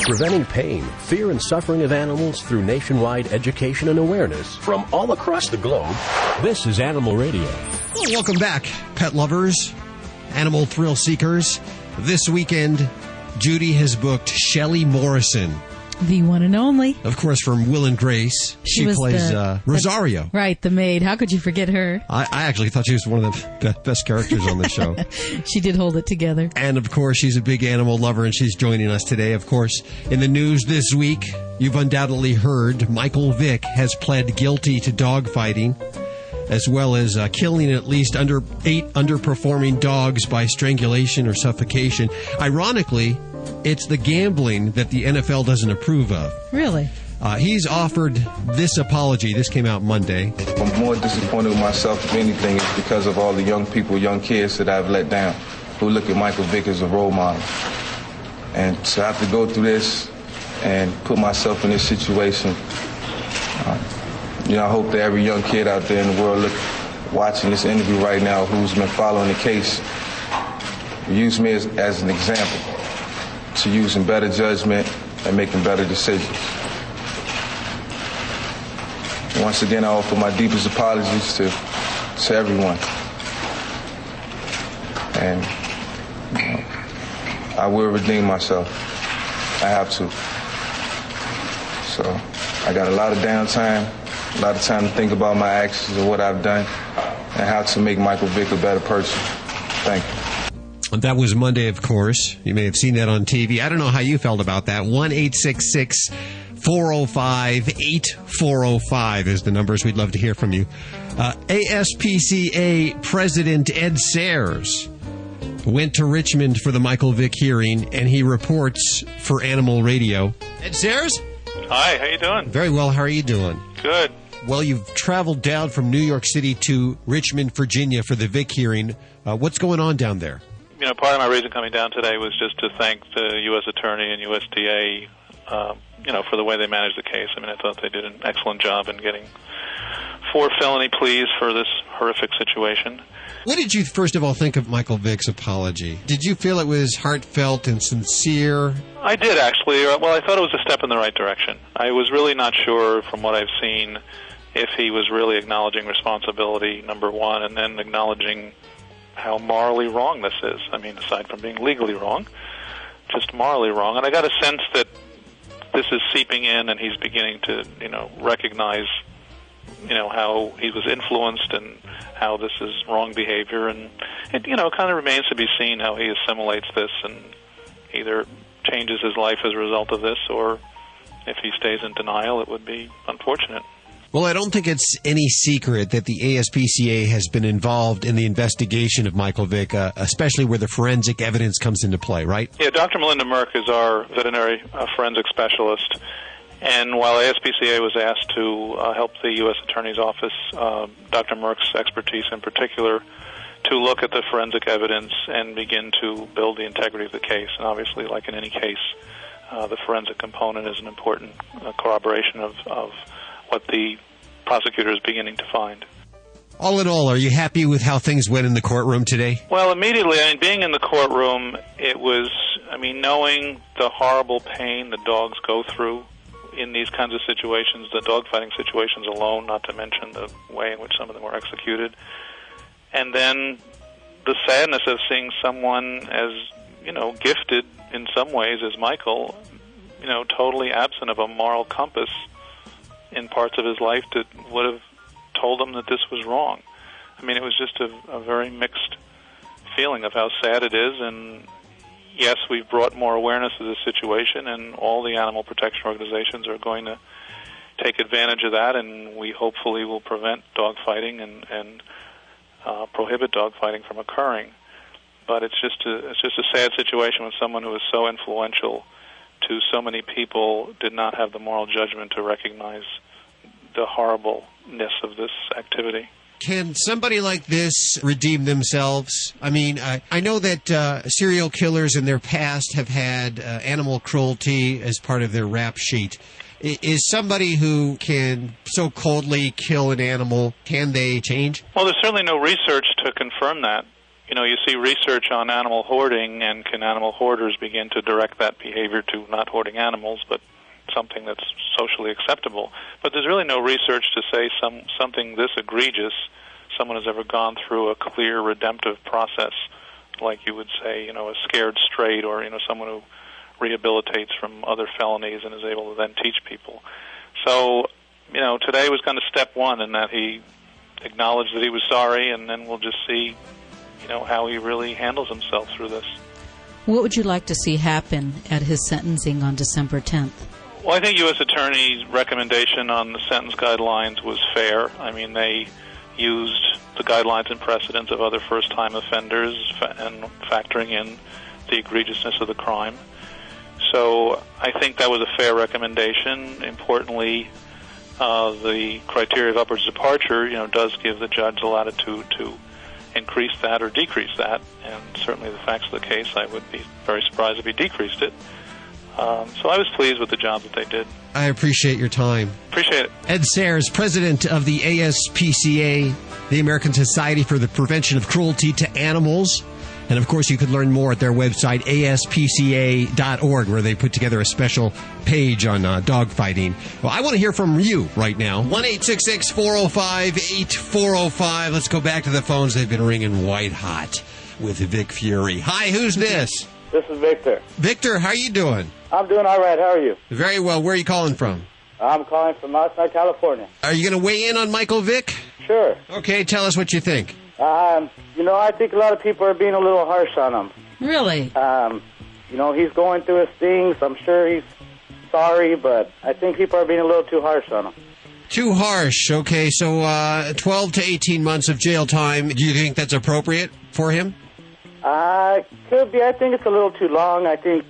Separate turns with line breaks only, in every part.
preventing pain, fear, and suffering of animals through nationwide education and awareness from all across the globe. This is Animal Radio.
Well, welcome back, pet lovers, animal thrill seekers. This weekend, Judy has booked Shelley Morrison.
The one and only.
Of course, from Will and Grace. She plays Rosario.
Right, the maid. How could you forget her?
I actually thought she was one of the best characters on the show.
She did hold it together.
And, of course, she's a big animal lover, and she's joining us today. Of course, in the news this week, you've undoubtedly heard Michael Vick has pled guilty to dogfighting, as well as killing at least 8 underperforming dogs by strangulation or suffocation. Ironically, it's the gambling that the NFL doesn't approve of.
Really?
He's offered this apology. This came out Monday.
I'm more disappointed with myself, if anything, is because of all the young people, young kids that I've let down, who look at Michael Vick as a role model. And to have to go through this and put myself in this situation, I hope that every young kid out there in the world watching this interview right now who's been following the case, use me as an example to using better judgment and making better decisions. Once again, I offer my deepest apologies to everyone. And I will redeem myself. I have to. So I got a lot of downtime, a lot of time to think about my actions and what I've done and how to make Michael Vick a better person. Thank you.
That was Monday, of course. You may have seen that on TV. I don't know how you felt about that. 1-866-405-8405 is the numbers. We'd love to hear from you. ASPCA President Ed Sayres went to Richmond for the Michael Vick hearing, and he reports for Animal Radio. Ed Sayres?
Hi, how you doing?
Very well. How are you doing?
Good.
Well, you've traveled down from New York City to Richmond, Virginia for the Vick hearing. What's going on down there?
Part of my reason coming down today was just to thank the U.S. Attorney and USDA, for the way they managed the case. I thought they did an excellent job in getting 4 felony pleas for this horrific situation.
What did you, first of all, think of Michael Vick's apology? Did you feel it was heartfelt and sincere?
I did, actually. Well, I thought it was a step in the right direction. I was really not sure, from what I've seen, if he was really acknowledging responsibility, number one, and then acknowledging how morally wrong this is. Aside from being legally wrong, just morally wrong. And I got a sense that this is seeping in and he's beginning to, recognize, how he was influenced and how this is wrong behavior. And it, kind of remains to be seen how he assimilates this and either changes his life as a result of this, or if he stays in denial, it would be unfortunate.
Well, I don't think it's any secret that the ASPCA has been involved in the investigation of Michael Vick, especially where the forensic evidence comes into play, right?
Yeah, Dr. Melinda Merck is our veterinary forensic specialist. And while ASPCA was asked to help the U.S. Attorney's Office, Dr. Merck's expertise in particular, to look at the forensic evidence and begin to build the integrity of the case. And obviously, like in any case, the forensic component is an important corroboration of what the prosecutor is beginning to find.
All in all, are you happy with how things went in the courtroom today?
Well, immediately, being in the courtroom, it was, knowing the horrible pain the dogs go through in these kinds of situations, the dogfighting situations alone, not to mention the way in which some of them were executed. And then the sadness of seeing someone as, gifted in some ways as Michael, totally absent of a moral compass in parts of his life that would have told him that this was wrong. It was just a very mixed feeling of how sad it is. And yes, we've brought more awareness to this situation, and all the animal protection organizations are going to take advantage of that, and we hopefully will prevent dogfighting and prohibit dogfighting from occurring. But it's just a sad situation when someone who is so influential to so many people did not have the moral judgment to recognize the horribleness of this activity.
Can somebody like this redeem themselves? I know that serial killers in their past have had animal cruelty as part of their rap sheet. Is somebody who can so coldly kill an animal, can they change?
Well, there's certainly no research to confirm that. you see research on animal hoarding, and can animal hoarders begin to direct that behavior to not hoarding animals, but something that's socially acceptable. But there's really no research to say something this egregious, someone has ever gone through a clear redemptive process, like you would say, a scared straight, or, someone who rehabilitates from other felonies and is able to then teach people. So, today was kind of step one in that he acknowledged that he was sorry, and then we'll just see, how he really handles himself through this.
What would you like to see happen at his sentencing on December 10th?
Well, I think U.S. Attorney's recommendation on the sentence guidelines was fair. I mean, they used the guidelines and precedents of other first-time offenders and factoring in the egregiousness of the crime. So I think that was a fair recommendation. Importantly, the criteria of upwards departure, does give the judge the latitude to increase that or decrease that. And certainly the facts of the case, I would be very surprised if he decreased it. So I was pleased with the job that they did.
I appreciate your time.
Appreciate it.
Ed Sayres, president of the ASPCA, the American Society for the Prevention of Cruelty to Animals. And, of course, you can learn more at their website, aspca.org, where they put together a special page on dog fighting. Well, I want to hear from you right now. 1-866-405-8405. Let's go back to the phones. They've been ringing white hot with Vic Fury. Hi, who's this?
This is Victor.
Victor, how are you doing?
I'm doing all right. How are you?
Very well. Where are you calling from?
I'm calling from outside California.
Are you going to weigh in on Michael Vick?
Sure.
Okay, tell us what you think.
I think a lot of people are being a little harsh on him.
Really?
He's going through his things. I'm sure he's sorry, but I think people are being a little too harsh on him.
Too harsh. Okay, so 12 to 18 months of jail time. Do you think that's appropriate for him?
Could be. I think it's a little too long. I think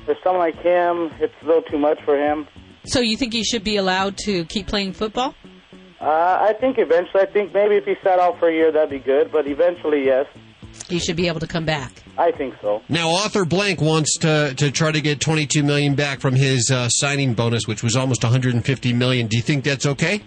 for someone like him, it's a little too much for him.
So you think he should be allowed to keep playing football?
I think eventually. I think maybe if he sat out for a year, that'd be good. But eventually, yes.
He should be able to come back.
I think so.
Now, author Blank wants to try to get $22 million back from his signing bonus, which was almost $150 million. Do you think that's okay?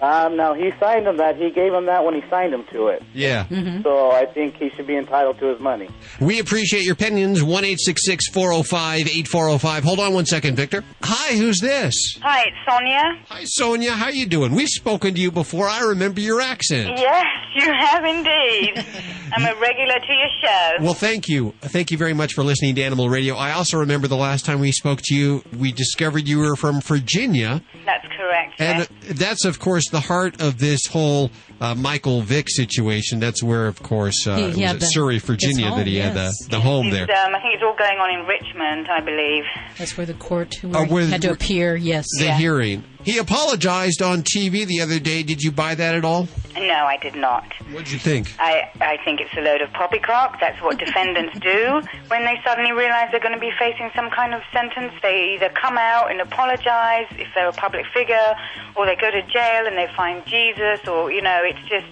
No, he signed him that. He gave him that when he signed him to it.
Yeah.
Mm-hmm.
So I think he should be entitled to his money.
We appreciate your opinions. 1-866-405-8405. Hold on one second, Victor. Hi, who's this?
Hi, it's Sonia.
Hi, Sonia. How you doing? We've spoken to you before. I remember your accent.
Yes, you have indeed. I'm a regular to your show.
Well, thank you. Thank you very much for listening to Animal Radio. I also remember the last time we spoke to you, we discovered you were from Virginia.
That's correct.
And that's, of course, the heart of this whole Michael Vick situation. That's where, of course, was it Surrey, Virginia,
home,
that he had the home there.
I think it's all going on in Richmond, I believe.
That's where the court
where
had to appear, yes.
The hearing. He apologized on TV the other day. Did you buy that at all?
No, I did not.
What did you think?
I think it's a load of poppycock. That's what defendants do when they suddenly realize they're going to be facing some kind of sentence. They either come out and apologize if they're a public figure, or they go to jail and they find Jesus, or, it's just...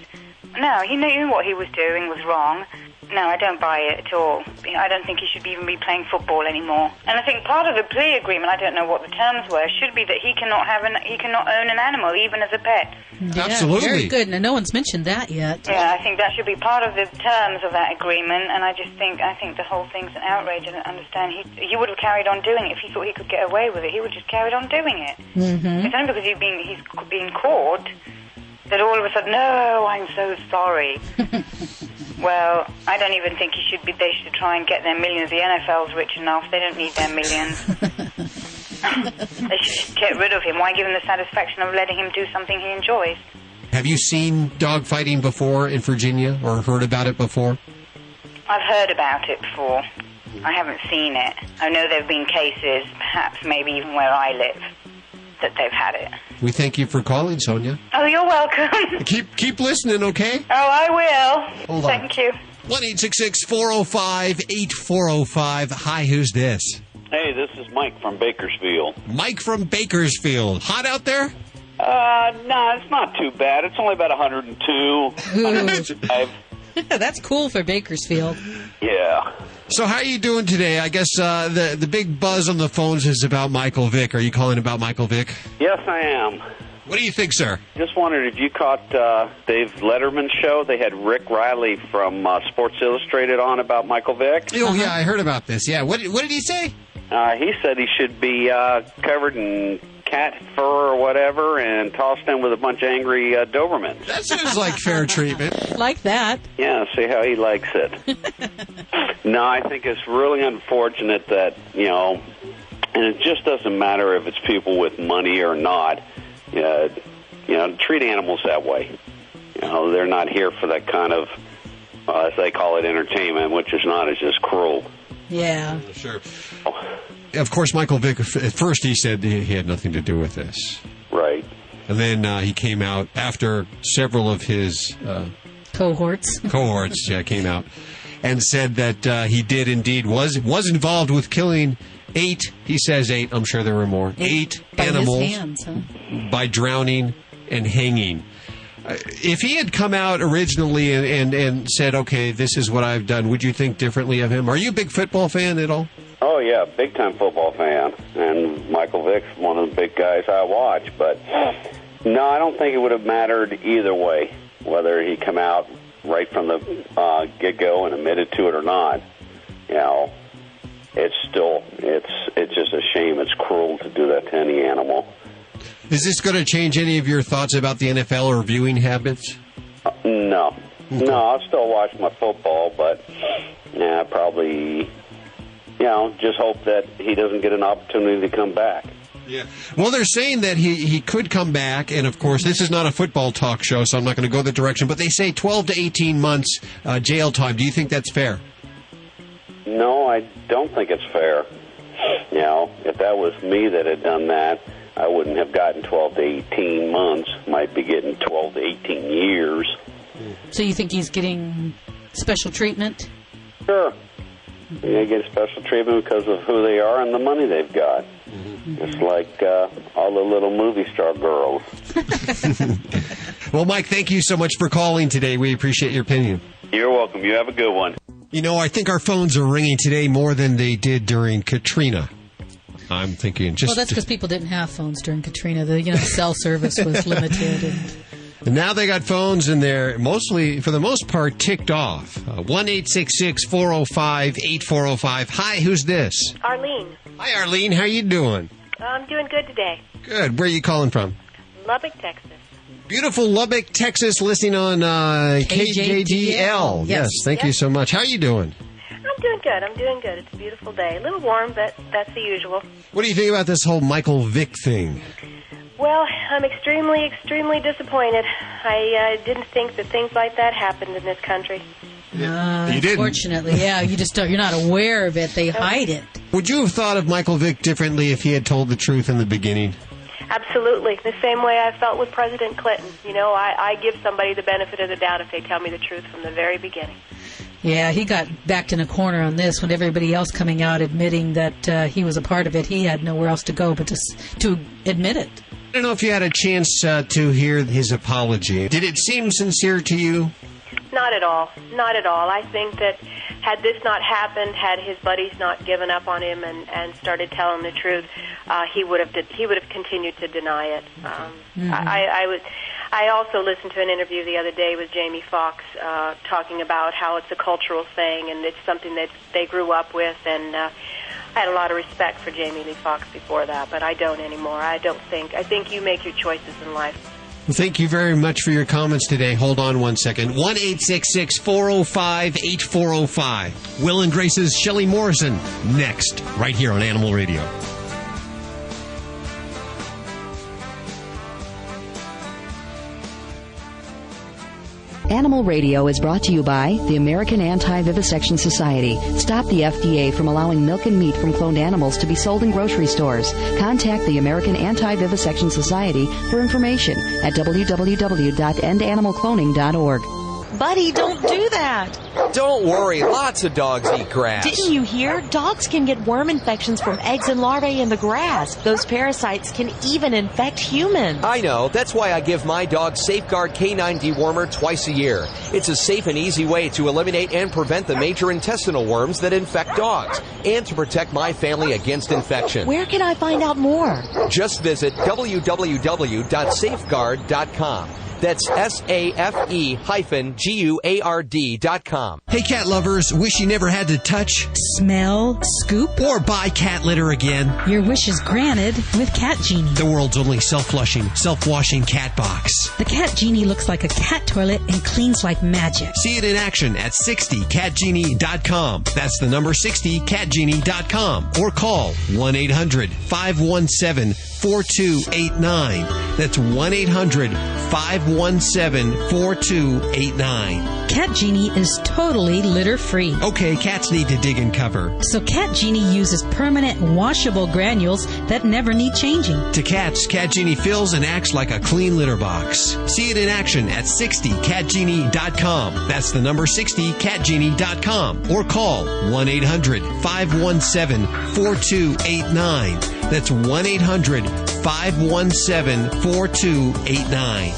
No, he knew what he was doing was wrong. No, I don't buy it at all. I don't think he should even be playing football anymore. And I think part of the plea agreement, I don't know what the terms were, should be that he cannot own an animal, even as a pet.
Yeah,
absolutely.
Very good. Now, no one's mentioned that yet.
Yeah, I think that should be part of the terms of that agreement. And I think the whole thing's an outrage. I don't understand. He would have carried on doing it if he thought he could get away with it. He would have just carried on doing it.
Mm-hmm.
It's only because he's being caught that all of a sudden, no, I'm so sorry. Well, I don't even think they should try and get their millions. The NFL's rich enough. They don't need their millions. They should just get rid of him. Why give him the satisfaction of letting him do something he enjoys?
Have you seen dog fighting before in Virginia or heard about it before?
I've heard about it before. I haven't seen it. I know there have been cases, perhaps maybe even where I live, that they've had it.
We thank you for calling, Sonia.
Oh, you're welcome.
Keep listening, okay?
Oh, I will.
Hold on.
Thank you.
1-866-405-8405. Hi, who's this?
Hey, this is Mike from Bakersfield.
Mike from Bakersfield. Hot out there?
No, it's not too bad. It's only about 102. 105.
That's cool for Bakersfield.
Yeah.
So how are you doing today? I guess the big buzz on the phones is about Michael Vick. Are you calling about Michael Vick?
Yes, I am.
What do you think, sir?
Just wondered if you caught Dave Letterman's show. They had Rick Riley from Sports Illustrated on about Michael Vick.
Oh, yeah, I heard about this. Yeah, what did he say?
He said he should be covered in cat fur or whatever and tossed in with a bunch of angry Dobermans.
That sounds like fair treatment.
Like that.
Yeah, see how he likes it. No, I think it's really unfortunate that, and it just doesn't matter if it's people with money or not. Treat animals that way. They're not here for that kind of, as they call it, entertainment, which is not. It's just cruel.
Yeah.
Sure. Of course, Michael Vick, at first he said he had nothing to do with this.
Right.
And then he came out after several of his
cohorts
came out and said that he did indeed was involved with killing 8. He says 8. I'm sure there were more. 8
by
animals
his hands, huh?
by drowning and hanging. If he had come out originally and said, okay, this is what I've done, would you think differently of him? Are you a big football fan at all?
Oh, yeah, big-time football fan. And Michael Vick's one of the big guys I watch. But, no, I don't think it would have mattered either way, whether he come out right from the get-go and admitted to it or not. It's just a shame. It's cruel to do that to any animal.
Is this going to change any of your thoughts about the NFL or viewing habits?
No. Okay. No, I'll still watch my football, but probably, just hope that he doesn't get an opportunity to come back.
Yeah. Well, they're saying that he could come back, and of course, this is not a football talk show, so I'm not going to go that direction, but they say 12 to 18 months jail time. Do you think that's fair?
No, I don't think it's fair. If that was me that had done that, I wouldn't have gotten 12 to 18 months. Might be getting 12 to 18 years.
So you think he's getting special treatment?
Sure. They get special treatment because of who they are and the money they've got. Mm-hmm. It's like all the little movie star girls.
Well, Mike, thank you so much for calling today. We appreciate your opinion.
You're welcome. You have a good one.
I think our phones are ringing today more than they did during Katrina. I'm thinking
Well, that's because people didn't have phones during Katrina. The cell service was limited.
And now they got phones, and they're mostly, for the most part, ticked off. 1-866-405-8405. Hi, who's this?
Arlene.
Hi, Arlene. How you doing?
I'm doing good today.
Good. Where are you calling from?
Lubbock, Texas.
Beautiful Lubbock, Texas, listening on KJDL. Yes, thank you so much. How are you doing?
I'm doing good. It's a beautiful day. A little warm, but that's the usual.
What do you think about this whole Michael Vick thing?
Well, I'm extremely, extremely disappointed. I didn't think that things like that happened in this country.
You didn't?
Unfortunately, you're not aware of it. They hide it.
Would you have thought of Michael Vick differently if he had told the truth in the beginning?
Absolutely. The same way I felt with President Clinton. I give somebody the benefit of the doubt if they tell me the truth from the very beginning.
Yeah, he got backed in a corner on this when everybody else coming out admitting that he was a part of it. He had nowhere else to go but to admit it.
I don't know if you had a chance to hear his apology. Did it seem sincere to you?
Not at all. Not at all. I think that had this not happened, had his buddies not given up on him and started telling the truth, he would have continued to deny it. I also listened to an interview the other day with Jamie Foxx talking about how it's a cultural thing and it's something that they grew up with, and I had a lot of respect for Jamie Lee Foxx before that, but I don't anymore. I think you make your choices in life.
Well, thank you very much for your comments today. Hold on one second. 1-866-405-8405. Will and Grace's Shelley Morrison next, right here on Animal Radio.
Animal Radio is brought to you by the American Anti-Vivisection Society. Stop the FDA from allowing milk and meat from cloned animals to be sold in grocery stores. Contact the American Anti-Vivisection Society for information at www.endanimalcloning.org.
Buddy, don't do that. Don't worry, lots of dogs eat grass.
Didn't you hear? Dogs can get worm infections from eggs and larvae in the grass. Those parasites can even infect humans.
I know. That's why I give my dog Safeguard K9 Dewormer twice a year. It's a safe and easy way to eliminate and prevent the major intestinal worms that infect dogs, and to protect my family against infection.
Where can I find out more?
Just visit www.safeguard.com. That's SAFE-GUARD.com.
Hey, cat lovers, wish you never had to touch,
smell, scoop,
or buy cat litter again?
Your wish is granted with Cat Genie.
The world's only self-flushing, self-washing cat box.
The Cat Genie looks like a cat toilet and cleans like magic.
See it in action at 60catgenie.com. That's the number 60catgenie.com. Or call 1-800-517-4289. That's 1-800-517-4289.
Cat Genie is totally litter-free.
Okay, cats need to dig and cover.
So Cat Genie uses permanent washable granules that never need changing.
To cats, Cat Genie fills and acts like a clean litter box. See it in action at 60catgenie.com. That's the number 60catgenie.com. Or call 1-800-517-4289. That's 1-800-517-4289.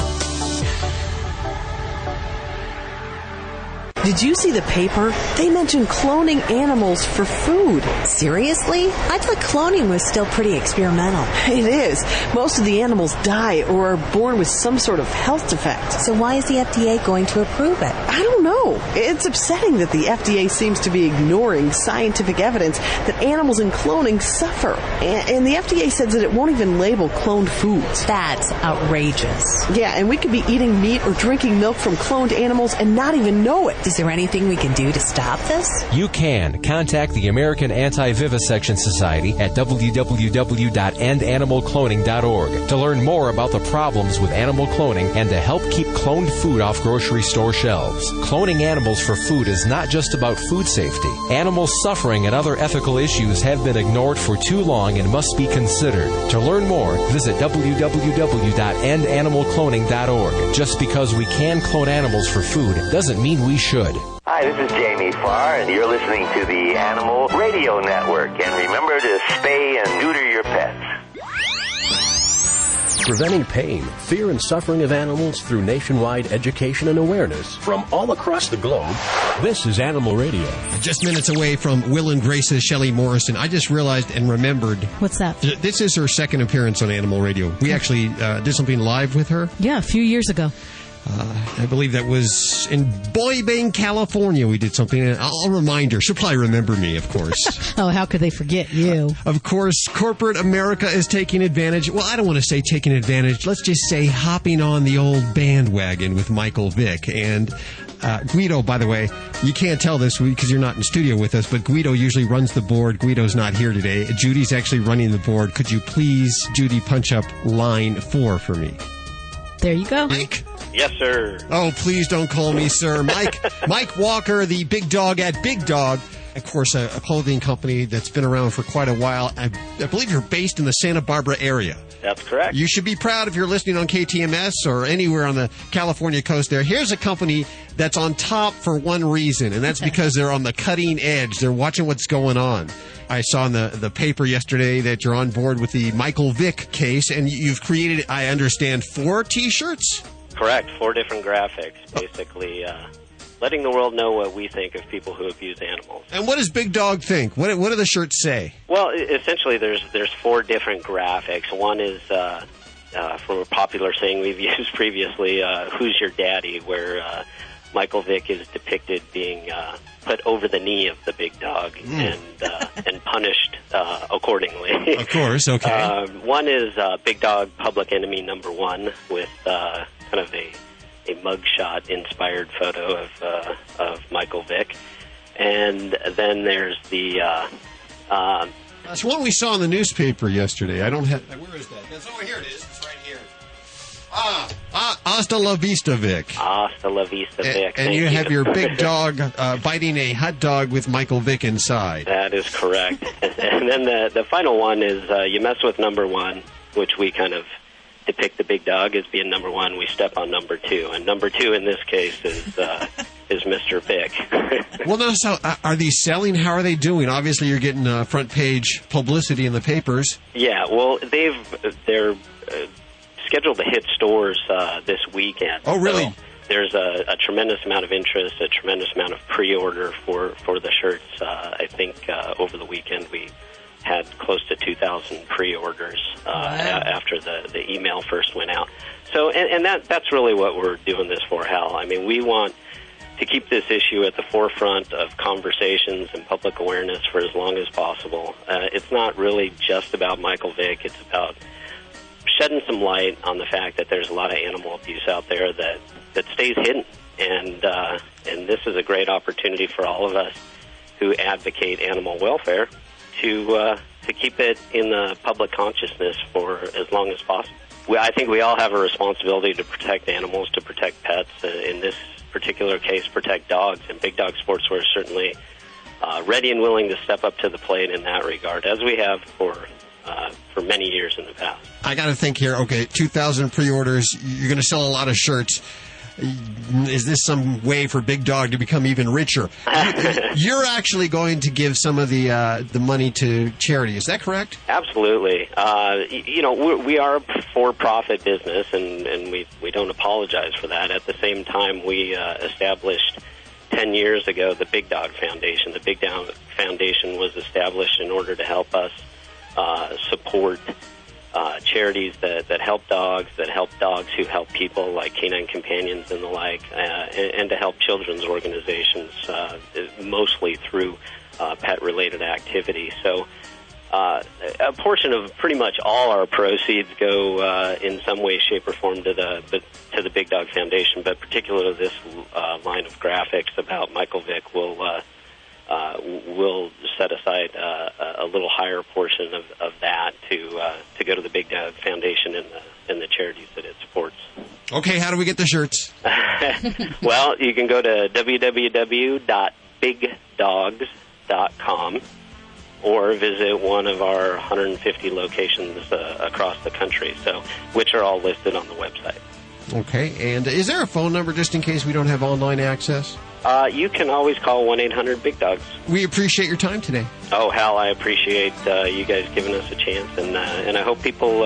Did you see the paper? They mentioned cloning animals for food.
Seriously? I thought cloning was still pretty experimental.
It is. Most of the animals die or are born with some sort of health defect.
So why is the FDA going to approve it?
I don't know. It's upsetting that the FDA seems to be ignoring scientific evidence that animals in cloning suffer. And the FDA says that it won't even label cloned foods.
That's outrageous.
Yeah, and we could be eating meat or drinking milk from cloned animals and not even know it.
Is there anything we can do to stop this?
You can. Contact the American Anti-Vivisection Society at www.endanimalcloning.org to learn more about the problems with animal cloning and to help keep cloned food off grocery store shelves. Cloning animals for food is not just about food safety. Animal suffering and other ethical issues have been ignored for too long and must be considered. To learn more, visit www.endanimalcloning.org. Just because we can clone animals for food doesn't mean we should.
Hi, this is Jamie Farr, and you're listening to the Animal Radio Network. And remember to spay and neuter your pets.
Preventing pain, fear, and suffering of animals through nationwide education and awareness from all across the globe. This is Animal Radio.
Just minutes away from Will and Grace's Shelley Morrison, I just realized and remembered.
What's that?
This is her second appearance on Animal Radio. We actually did something live with her.
Yeah, a few years ago.
I believe that was in Boybane, California. We did something. I'll remind her. She'll probably remember me, of course.
Oh, how could they forget you?
Of course, corporate America is taking advantage. Well, I don't want to say taking advantage. Let's just say hopping on the old bandwagon with Michael Vick. And Guido, by the way, you can't tell this because you're not in studio with us, but Guido usually runs the board. Guido's not here today. Judy's actually running the board. Could you please, Judy, punch up line 4 for me?
There you go.
Mike.
Yes, sir.
Oh, please don't call me sir. Mike Walker, the big dog at Big Dog. Of course, a clothing company that's been around for quite a while. I believe you're based in the Santa Barbara area.
That's correct.
You should be proud if you're listening on KTMS or anywhere on the California coast there. Here's a company that's on top for one reason, and that's because they're on the cutting edge. They're watching what's going on. I saw in the paper yesterday that you're on board with the Michael Vick case, and you've created, I understand, 4 T-shirts?
Correct. 4 different graphics, basically letting the world know what we think of people who abuse animals.
And what does Big Dog think? What do the shirts say?
Well, essentially, there's 4 different graphics. One is from a popular saying we've used previously, "Who's Your Daddy?" where Michael Vick is depicted being put over the knee of the big dog and punished accordingly.
Of course, okay.
One is Big Dog Public Enemy number 1 with kind of a mugshot-inspired photo of Michael Vick. And then there's the...
That's one we saw in the newspaper yesterday. I don't have... Where is that? Oh, here it is. It's right here. Hasta la vista, Vic.
Hasta la vista, Vic.
And you have your big dog biting a hot dog with Michael Vick inside.
That is correct. And then the final one is you mess with number 1, which we kind of depict the big dog as being number 1. We step on number 2. And number 2 in this case is Mr. Vick.
Well, no, so are these selling? How are they doing? Obviously, you're getting front page publicity in the papers.
Yeah, well, they're scheduled to hit stores this weekend.
Oh, really?
So there's a tremendous amount of interest, a tremendous amount of pre-order for the shirts. I think over the weekend we had close to 2,000 pre-orders after the email first went out. So, and that's really what we're doing this for, Hal. I mean, we want to keep this issue at the forefront of conversations and public awareness for as long as possible. It's not really just about Michael Vick. It's about shedding some light on the fact that there's a lot of animal abuse out there that stays hidden. And this is a great opportunity for all of us who advocate animal welfare to keep it in the public consciousness for as long as possible. I think we all have a responsibility to protect animals, to protect pets. In this particular case, protect dogs. And Big Dog Sportswear is certainly ready and willing to step up to the plate in that regard, as we have for many years in the past.
I got to think here. Okay, 2,000 pre-orders. You're going to sell a lot of shirts. Is this some way for Big Dog to become even richer? You're actually going to give some of the money to charity. Is that correct?
Absolutely. We are a for-profit business, and we don't apologize for that. At the same time, we established 10 years ago the Big Dog Foundation. The Big Dog Foundation was established in order to help us support charities that help dogs who help people like Canine Companions and the like, and to help children's organizations, mostly through pet-related activity. So a portion of pretty much all our proceeds go in some way, shape, or form to the Big Dog Foundation, but particularly this line of graphics about Michael Vick will set aside a little higher portion of that to go to the Big Dog Foundation and the charities that it supports.
Okay, how do we get the shirts?
Well, you can go to www.bigdogs.com or visit one of our 150 locations across the country, which are all listed on the website.
Okay, and is there a phone number just in case we don't have online access?
You can always call 1-800-BIG-DOGS.
We appreciate your time today.
Oh, Hal, I appreciate you guys giving us a chance, and I hope people,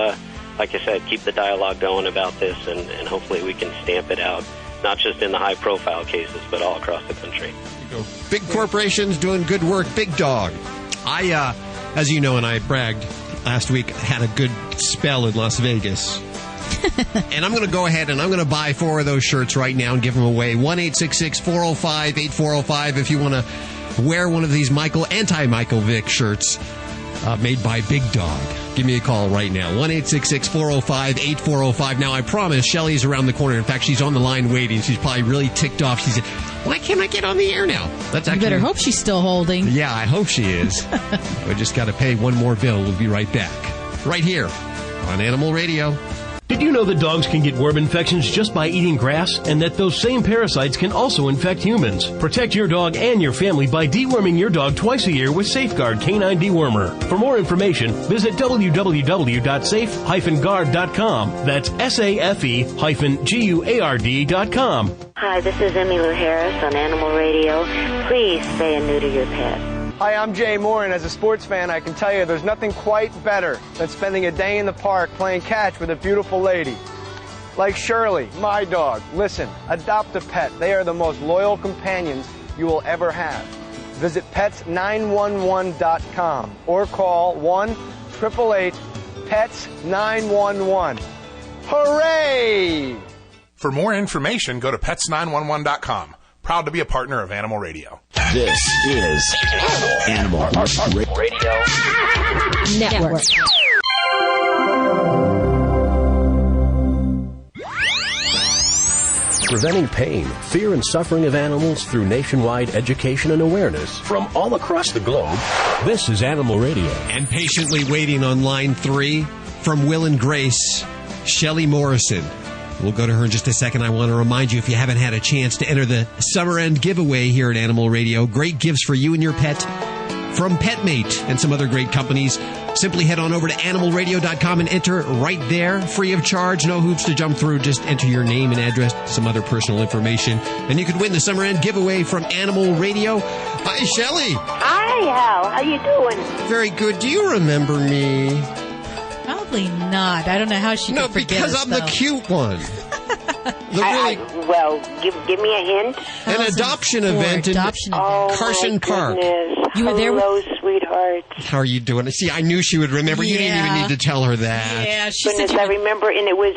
like I said, keep the dialogue going about this, and hopefully we can stamp it out, not just in the high-profile cases, but all across the country.
There you go. Big corporations doing good work. Big Dog. I, as you know, and I bragged last week, had a good spell in Las Vegas. And I'm going to go ahead and I'm going to buy 4 of those shirts right now and give them away. 1-866-405-8405 if you want to wear one of these anti-Michael Vick shirts made by Big Dog. Give me a call right now. 1-866-405-8405. Now, I promise Shelley's around the corner. In fact, she's on the line waiting. She's probably really ticked off. She said, why can't I get on the air now?
That's actually, you better hope she's still holding.
Yeah, I hope she is. We just got to pay one more bill. We'll be right back. Right here on Animal Radio.
Did you know that dogs can get worm infections just by eating grass, and that those same parasites can also infect humans? Protect your dog and your family by deworming your dog twice a year with Safeguard Canine Dewormer. For more information, visit www.safe-guard.com. That's SAFE-GUARD.com.
Hi, this is Emmylou Harris on Animal Radio. Please spay and neuter your pet.
Hi, I'm Jay Moore, and as a sports fan, I can tell you there's nothing quite better than spending a day in the park playing catch with a beautiful lady. Like Shelley, my dog. Listen, adopt a pet. They are the most loyal companions you will ever have. Visit pets911.com or call 1-888-PETS-911. Hooray!
For more information, go to pets911.com. Proud to be a partner of Animal Radio.
This is Animal Radio
Network.
Preventing pain, fear, and suffering of animals through nationwide education and awareness from all across the globe. This is Animal Radio.
And patiently waiting on line 3 from Will and Grace, Shelley Morrison. We'll go to her in just a second. I want to remind you, if you haven't had a chance to enter the Summer End giveaway here at Animal Radio, great gifts for you and your pet from PetMate and some other great companies. Simply head on over to animalradio.com and enter right there, free of charge, no hoops to jump through. Just enter your name and address, some other personal information, and you could win the summer end giveaway from Animal Radio. Hi, Shelley.
Hi, Hal. How you doing?
Very good. Do you remember me?
Probably not. I don't know how she could forget
because
us,
I'm
though.
the cute one.
Well, give me a hint.
An adoption event in Carson Park.
You were there?
Hello, sweetheart.
How are you doing? See, I knew she would remember. You didn't even need to tell her that.
Yeah,
Goodness, I remember, and it was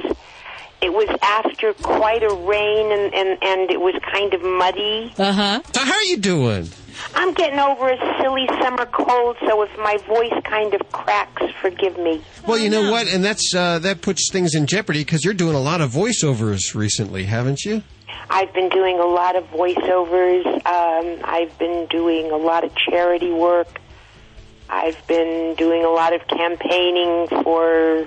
after quite a rain, and it was kind of muddy.
Uh-huh.
So how are you doing?
I'm getting over a silly summer cold, so if my voice kind of cracks, forgive me.
Well, you know what? And that puts things in jeopardy because you're doing a lot of voiceovers recently, haven't you?
I've been doing a lot of voiceovers. I've been doing a lot of charity work. I've been doing a lot of campaigning for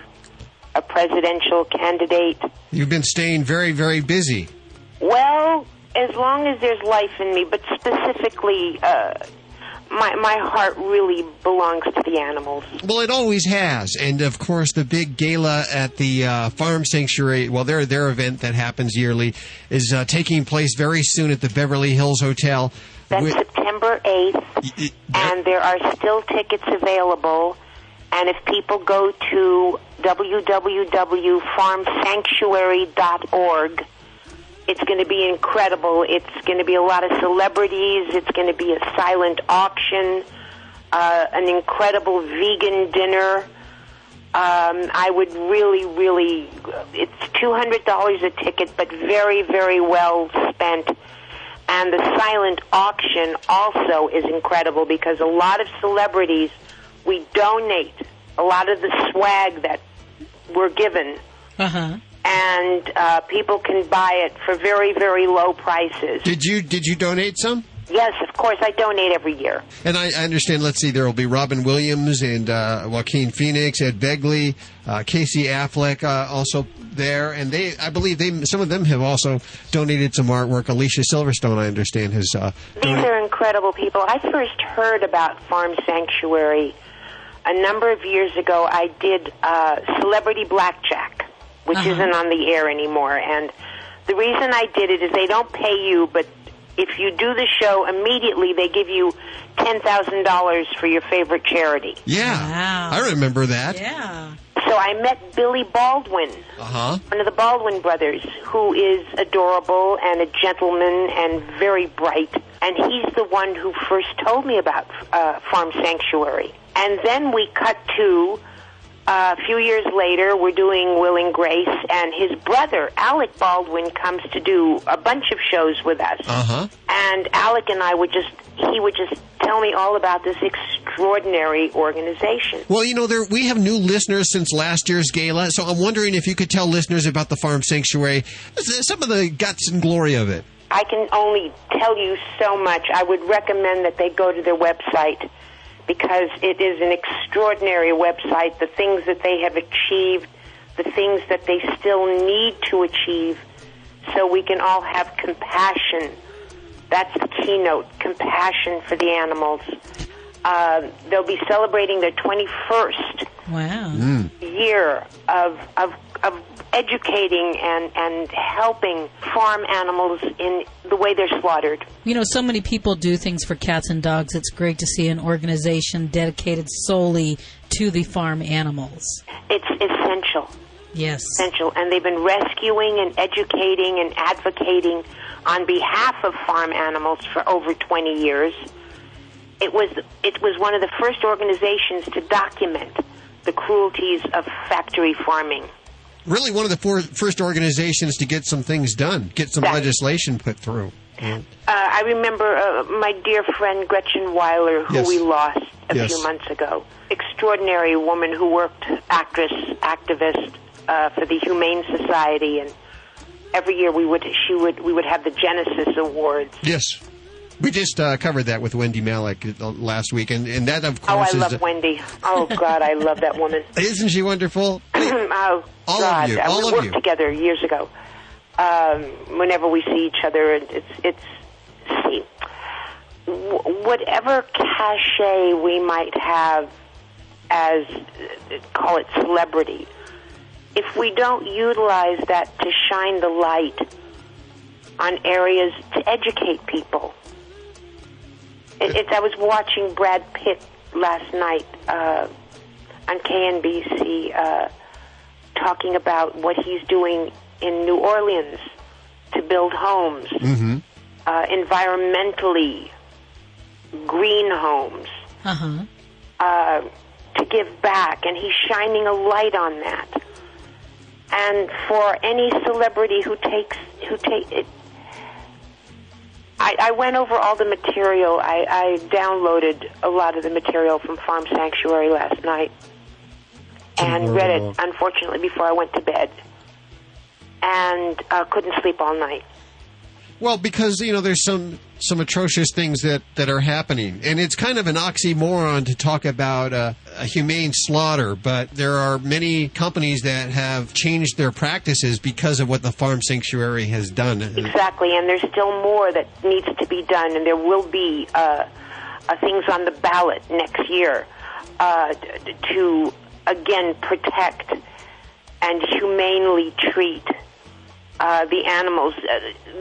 a presidential candidate.
You've been staying very, very busy.
Well, as long as there's life in me, but specifically, my heart really belongs to the animals.
Well, it always has. And, of course, the big gala at the Farm Sanctuary, well, their event that happens yearly, is taking place very soon at the Beverly Hills Hotel.
That's September 8th, and there are still tickets available. And if people go to www.farmsanctuary.org, it's going to be incredible. It's going to be a lot of celebrities. It's going to be a silent auction, an incredible vegan dinner. I would really, it's $200 a ticket, but very, very well spent. And the silent auction also is incredible because a lot of celebrities, we donate a lot of the swag that we're given.
Uh-huh.
And people can buy it for very, very low prices.
Did you donate some?
Yes, of course. I donate every year.
And I understand, let's see, there will be Robin Williams and Joaquin Phoenix, Ed Begley, Casey Affleck also there. And I believe some of them have also donated some artwork. Alicia Silverstone, I understand, has
These are incredible people. I first heard about Farm Sanctuary a number of years ago. I did Celebrity Blackjack, which isn't on the air anymore. And the reason I did it is they don't pay you, but if you do the show, immediately they give you $10,000 for your favorite charity.
Yeah, wow. I remember that.
Yeah.
So I met Billy Baldwin, one of the Baldwin brothers, who is adorable and a gentleman and very bright. And he's the one who first told me about Farm Sanctuary. And then we cut to a few years later, we're doing Will and Grace, and his brother, Alec Baldwin, comes to do a bunch of shows with us. And Alec and I he would just tell me all about this extraordinary organization.
Well, you know, we have new listeners since last year's gala, so I'm wondering if you could tell listeners about the Farm Sanctuary, some of the guts and glory of it.
I can only tell you so much. I would recommend that they go to their website, because it is an extraordinary website, the things that they have achieved, the things that they still need to achieve, so we can all have compassion. That's the keynote, compassion for the animals. They'll be celebrating their 21st year of educating and helping farm animals in the way they're slaughtered.
You know, so many people do things for cats and dogs. It's great to see an organization dedicated solely to the farm animals.
It's essential.
Yes.
Essential. And they've been rescuing and educating and advocating on behalf of farm animals for over 20 years. It was one of the first organizations to document the cruelties of factory farming.
Really one of the first organizations to get some things done, get some legislation put through.
I remember my dear friend Gretchen Weiler, who we lost a few months ago. Extraordinary woman who worked activist for the Humane Society, and every year we would have the Genesis Awards.
Yes. We just covered that with Wendy Malick last week, and that, of course,
I love Wendy. Oh, God, I love that woman.
Isn't she wonderful?
Oh,
all
God.
of you.
We worked together years ago. Whenever we see each other, whatever cachet we might have as, call it celebrity, if we don't utilize that to shine the light on areas to educate people. I was watching Brad Pitt last night on KNBC talking about what he's doing in New Orleans to build homes, environmentally green homes, to give back, and he's shining a light on that. And for any celebrity who takes it, I went over all the material. I downloaded a lot of the material from Farm Sanctuary last night and read it, unfortunately, before I went to bed, and couldn't sleep all night.
Well, because, there's some atrocious things that are happening. And it's kind of an oxymoron to talk about a humane slaughter, but there are many companies that have changed their practices because of what the Farm Sanctuary has done.
Exactly, and there's still more that needs to be done, and there will be things on the ballot next year to, again, protect and humanely treat the animals.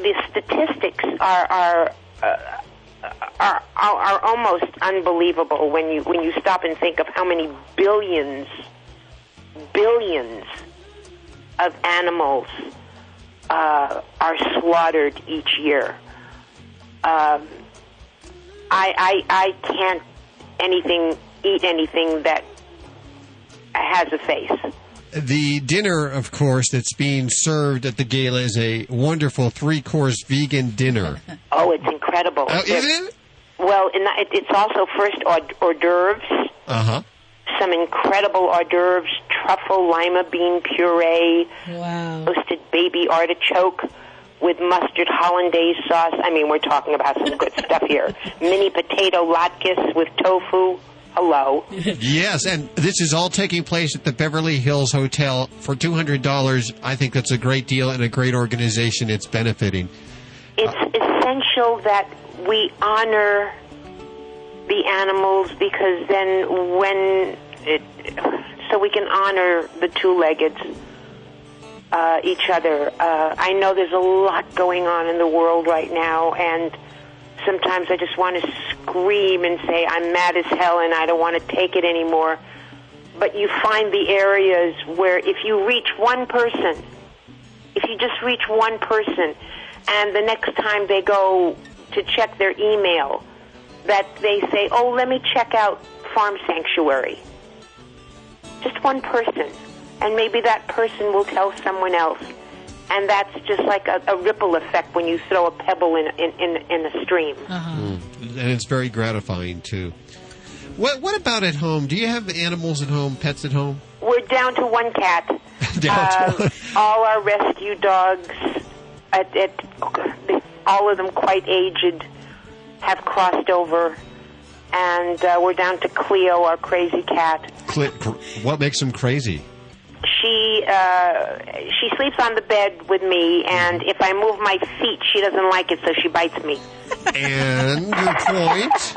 The statistics are almost unbelievable when you stop and think of how many billions of animals are slaughtered each year. I can't eat anything that has a face.
The dinner, of course, that's being served at the gala is a wonderful 3-course vegan dinner.
Oh, it's incredible.
Is it?
Well, it's also first hors d'oeuvres. Some incredible hors d'oeuvres, truffle lima bean puree, roasted baby artichoke with mustard hollandaise sauce. I mean, we're talking about some good stuff here. Mini potato latkes with tofu. Hello.
Yes, and this is all taking place at the Beverly Hills Hotel for $200. I think that's a great deal and a great organization it's benefiting.
It's essential that we honor the animals, because then so we can honor the two-legged each other. I know there's a lot going on in the world right now, and sometimes I just want to scream and say, I'm mad as hell and I don't want to take it anymore. But you find the areas where if you reach one person, if you just reach one person, and the next time they go to check their email, that they say, oh, let me check out Farm Sanctuary. Just one person. And maybe that person will tell someone else. And that's just like a ripple effect when you throw a pebble in a stream.
And it's very gratifying, too. What about at home? Do you have animals at home, pets at home?
We're down to one cat. All our rescue dogs, all of them quite aged, have crossed over. And we're down to Cleo, our crazy cat.
What makes him crazy?
She sleeps on the bed with me, and if I move my feet, she doesn't like it, so she bites me.
And your point?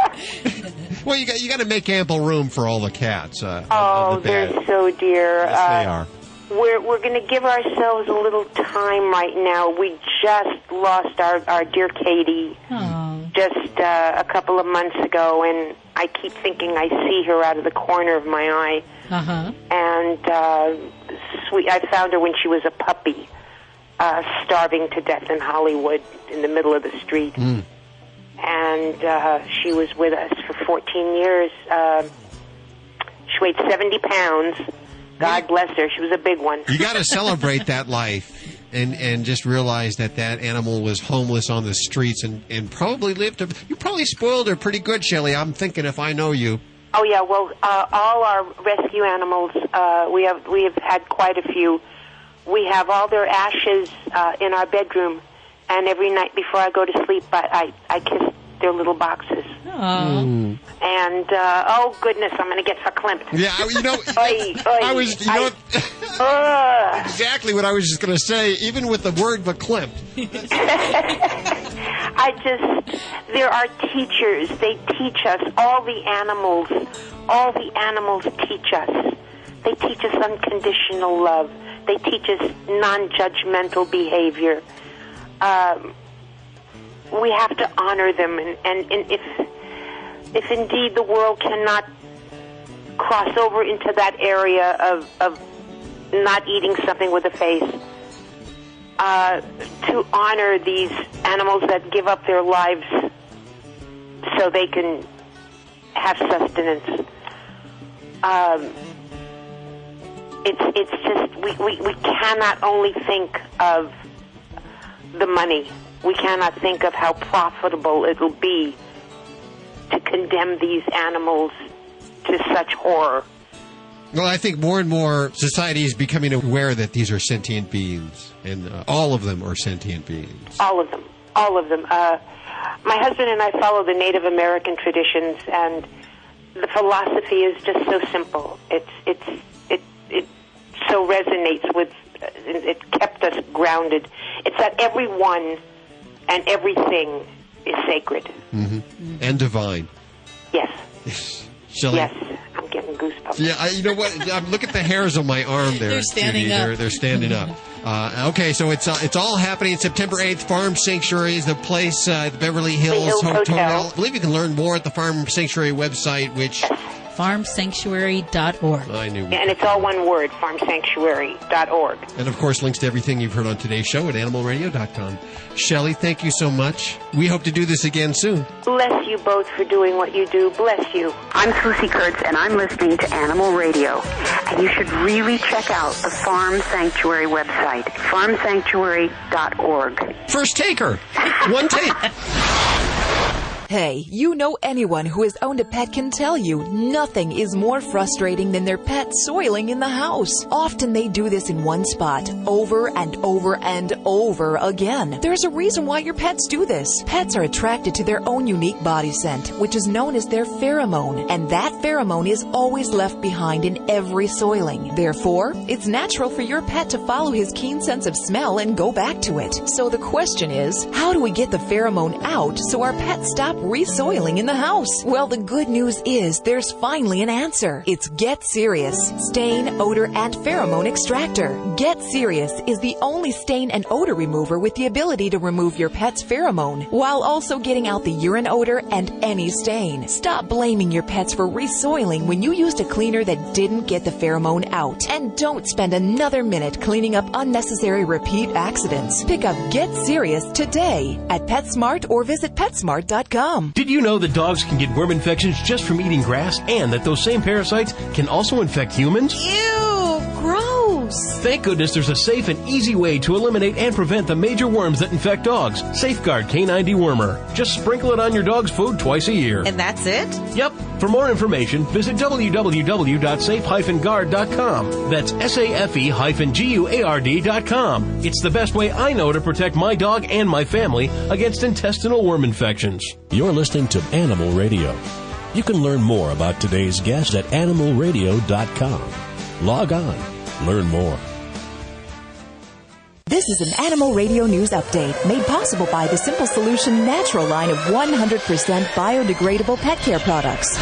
Well, you got to make ample room for all the cats. On the bed.
They're so dear.
Yes, they are.
We're going to give ourselves a little time right now. We just lost our dear Katie just a couple of months ago, and I keep thinking I see her out of the corner of my eye. And I found her when she was a puppy, starving to death in Hollywood in the middle of the street. And she was with us for 14 years. She weighed 70 pounds. God bless her. She was a big one.
You got to celebrate that life and just realize that animal was homeless on the streets and probably lived. You probably spoiled her pretty good, Shelley. I'm thinking if I know you.
Oh yeah, well, all our rescue animals, we have had quite a few. We have all their ashes in our bedroom, and every night before I go to sleep, I kiss their little boxes. And oh goodness, I'm going to get verklempt.
Yeah, I was, exactly what I was just going to say. Even with the word verklempt.
There are teachers. They teach us. All the animals teach us. They teach us unconditional love. They teach us non-judgmental behavior. We have to honor them, and if indeed the world cannot cross over into that area of not eating something with a face, to honor these animals that give up their lives so they can have sustenance. It's just we cannot only think of the money. We cannot think of how profitable it will be to condemn these animals to such horror.
Well, I think more and more society is becoming aware that these are sentient beings, and all of them are sentient beings.
All of them. My husband and I follow the Native American traditions, and the philosophy is just so simple. It so resonates with. It kept us grounded. It's that everyone and everything is sacred.
Mm-hmm. And divine.
Yes.
Shelley?
Yes, I'm getting goosebumps.
Yeah, you know what? Look at the hairs on my arm there.
They're standing up.
They're standing up. Okay, so it's all happening September 8th. Farm Sanctuary is the place at the Beverly Hills Hotel. I believe you can learn more at the Farm Sanctuary website, which...
farmsanctuary.org.
I knew.
And it's all one word, farmsanctuary.org.
And, of course, links to everything you've heard on today's show at animalradio.com. Shelley, thank you so much. We hope to do this again soon.
Bless you both for doing what you do. Bless you.
I'm Susie Kurtz, and I'm listening to Animal Radio. And you should really check out the Farm Sanctuary website, farmsanctuary.org.
First taker. One take.
Hey, you know anyone who has owned a pet can tell you nothing is more frustrating than their pet soiling in the house. Often they do this in one spot, over and over and over again. There's a reason why your pets do this. Pets are attracted to their own unique body scent, which is known as their pheromone, and that pheromone is always left behind in every soiling. Therefore, it's natural for your pet to follow his keen sense of smell and go back to it. So the question is, how do we get the pheromone out so our pets stop resoiling in the house? Well, the good news is there's finally an answer. It's Get Serious Stain, Odor, and Pheromone Extractor. Get Serious is the only stain and odor remover with the ability to remove your pet's pheromone while also getting out the urine odor and any stain. Stop blaming your pets for resoiling when you used a cleaner that didn't get the pheromone out. And don't spend another minute cleaning up unnecessary repeat accidents. Pick up Get Serious today at PetSmart or visit PetSmart.com.
Did you know that dogs can get worm infections just from eating grass, and that those same parasites can also infect humans?
Ew, gross.
Thank goodness there's a safe and easy way to eliminate and prevent the major worms that infect dogs. Safeguard Canine Dewormer. Just sprinkle it on your dog's food twice a year.
And that's it?
Yep. For more information, visit www.safe-guard.com. That's safe-guard.com. It's the best way I know to protect my dog and my family against intestinal worm infections.
You're listening to Animal Radio. You can learn more about today's guest at animalradio.com. Log on. Learn more.
This is an Animal Radio News Update made possible by the Simple Solution Natural line of 100% biodegradable pet care products.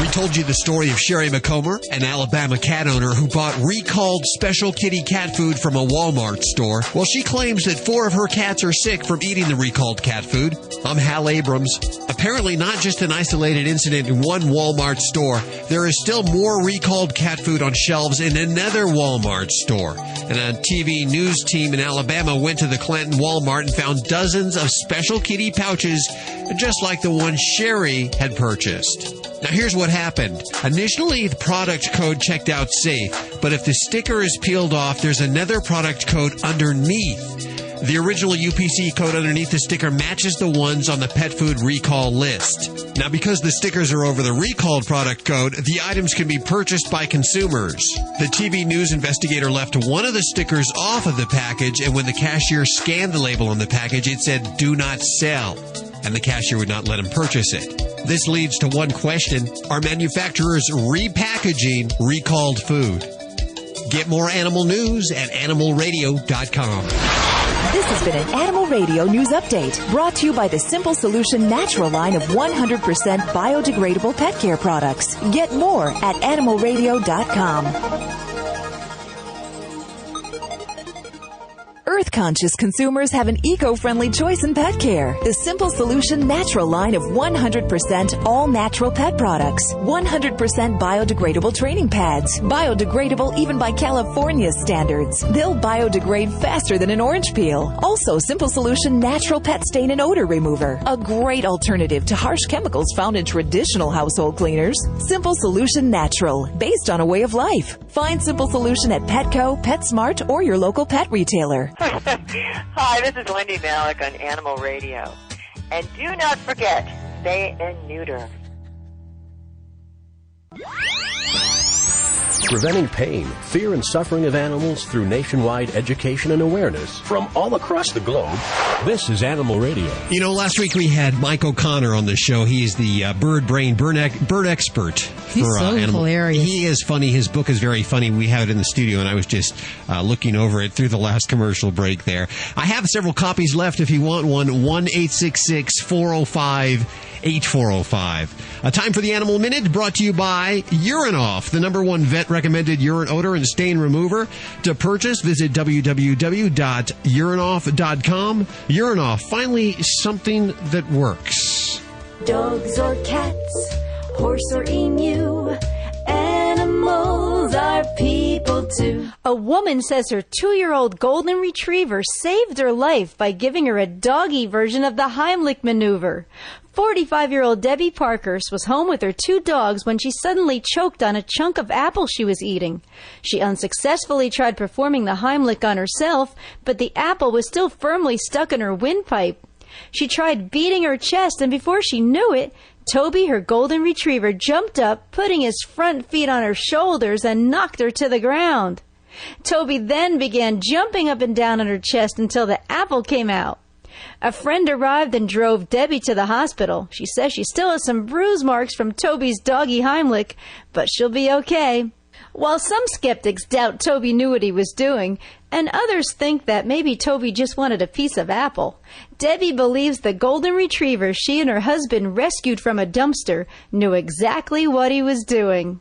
We told you the story of Sherry McComber, an Alabama cat owner who bought recalled special kitty cat food from a Walmart store. Well, she claims that 4 of her cats are sick from eating the recalled cat food. I'm Hal Abrams. Apparently not just an isolated incident in one Walmart store. There is still more recalled cat food on shelves in another Walmart store. And a TV news team in Alabama went to the Clanton Walmart and found dozens of special kitty pouches just like the one Sherry had purchased. Now, here's what happened. Initially, the product code checked out safe, but if the sticker is peeled off, there's another product code underneath. The original UPC code underneath the sticker matches the ones on the pet food recall list. Now, because the stickers are over the recalled product code, the items can be purchased by consumers. The TV news investigator left one of the stickers off of the package, and when the cashier scanned the label on the package, it said, "Do not sell," and the cashier would not let him purchase it. This leads to one question. Are manufacturers repackaging recalled food? Get more animal news at animalradio.com.
This has been an Animal Radio News Update brought to you by the Simple Solution Natural line of 100% biodegradable pet care products. Get more at animalradio.com. Earth-conscious consumers have an eco-friendly choice in pet care. The Simple Solution Natural line of 100% all-natural pet products. 100% biodegradable training pads. Biodegradable even by California's standards. They'll biodegrade faster than an orange peel. Also, Simple Solution Natural Pet Stain and Odor Remover. A great alternative to harsh chemicals found in traditional household cleaners. Simple Solution Natural, based on a way of life. Find Simple Solution at Petco, PetSmart, or your local pet retailer.
Hi, this is Wendy Malick on Animal Radio. And do not forget, spay and neuter.
Preventing pain, fear, and suffering of animals through nationwide education and awareness from all across the globe. This is Animal Radio.
You know, last week we had Mike O'Connor on the show. He's the bird expert.
He's so hilarious.
He is funny. His book is very funny. We have it in the studio, and I was just looking over it through the last commercial break there. I have several copies left if you want one. 1-866-405-8405. Time for the Animal Minute, brought to you by Urinoff, the #1 vet-recommended urine odor and stain remover. To purchase, visit www.urinoff.com. Urinoff, finally something that works.
Dogs or cats, horse or emu, animals are people too. A woman says her 2-year-old golden retriever saved her life by giving her a doggy version of the Heimlich maneuver. 45-year-old Debbie Parkhurst was home with her 2 dogs when she suddenly choked on a chunk of apple she was eating. She unsuccessfully tried performing the Heimlich on herself, but the apple was still firmly stuck in her windpipe. She tried beating her chest, and before she knew it, Toby, her golden retriever, jumped up, putting his front feet on her shoulders and knocked her to the ground. Toby then began jumping up and down on her chest until the apple came out. A friend arrived and drove Debbie to the hospital. She says she still has some bruise marks from Toby's doggy Heimlich, but she'll be okay. While some skeptics doubt Toby knew what he was doing, and others think that maybe Toby just wanted a piece of apple, Debbie believes the golden retriever she and her husband rescued from a dumpster knew exactly what he was doing.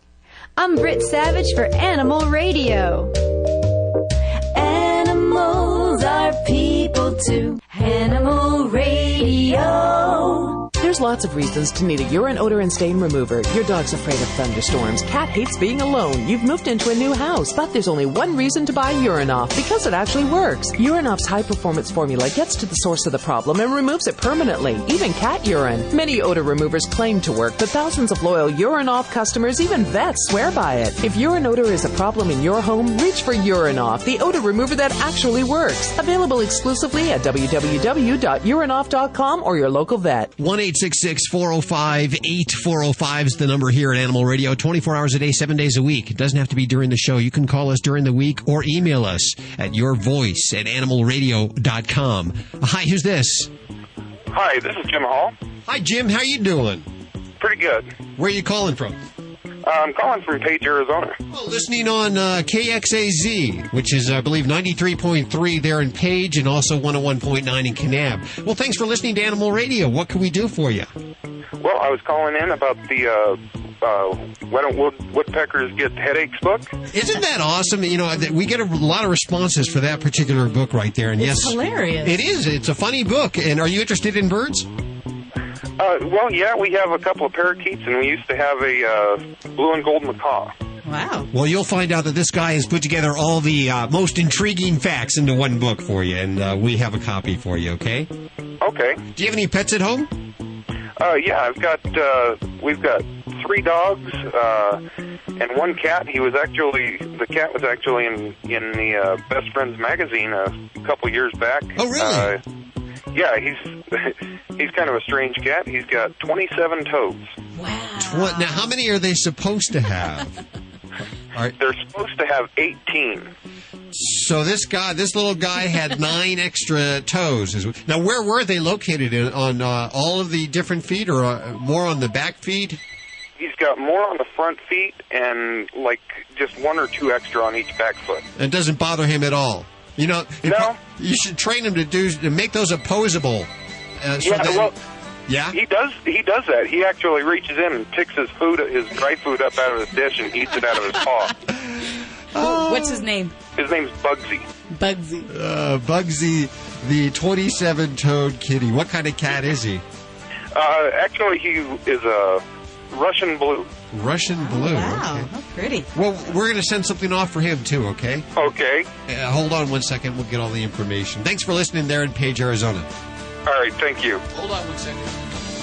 I'm Britt Savage for Animal Radio. Animals are people too. Animal Radio.
There's lots of reasons to need a urine odor and stain remover. Your dog's afraid of thunderstorms. Cat hates being alone. You've moved into a new house. But there's only one reason to buy Urinoff, because it actually works. Urinoff's high-performance formula gets to the source of the problem and removes it permanently, even cat urine. Many odor removers claim to work, but thousands of loyal Urinoff customers, even vets, swear by it. If urine odor is a problem in your home, reach for Urinoff, the odor remover that actually works. Available exclusively at www.urinoff.com or your local vet.
1-866-405-8405 is the number here at Animal Radio. 24 hours a day, 7 days a week. It doesn't have to be during the show. You can call us during the week or email us at yourvoice@animalradio.com. Hi, who's this?
Hi, this is Jim Hall.
Hi, Jim. How you doing?
Pretty good.
Where are you calling from?
I'm calling from Page, Arizona.
Oh, listening on KXAZ, which is, I believe, 93.3 there in Page and also 101.9 in Kanab. Well, thanks for listening to Animal Radio. What can we do for you?
Well, I was calling in about the Why Don't Woodpeckers Get Headaches book.
Isn't that awesome? You know, we get a lot of responses for that particular book right there. And
it's hilarious.
It is. It's a funny book. And are you interested in birds?
Well, yeah, we have a couple of parakeets, and we used to have a blue and gold macaw.
Wow.
Well, you'll find out that this guy has put together all the most intriguing facts into one book for you, and we have a copy for you, okay?
Okay.
Do you have any pets at home?
Yeah, we've got 3 dogs, and 1 cat. The cat was actually in the Best Friends magazine a couple years back.
Oh, really?
Yeah, he's kind of a strange cat. He's got 27 toes.
Wow.
Now, how many are they supposed to have?
They're supposed to have 18.
So this little guy had 9 extra toes. Now, where were they located? On all of the different feet, or more on the back feet?
He's got more on the front feet and just 1 or 2 extra on each back foot.
It doesn't bother him at all. You know, you should train him to make those opposable.
Yeah? He does that. He actually reaches in and picks his dry food up out of his dish and eats it out of his paw.
What's his name?
His name's Bugsy.
Bugsy, the 27-toed kitty. What kind of cat is he?
Actually, he is a Russian blue.
Russian blue.
Wow,
okay.
how pretty.
Well, we're going to send something off for him, too, okay?
Okay.
Hold on 1 second. We'll get all the information. Thanks for listening there in Page, Arizona.
All right, thank you.
Hold on 1 second.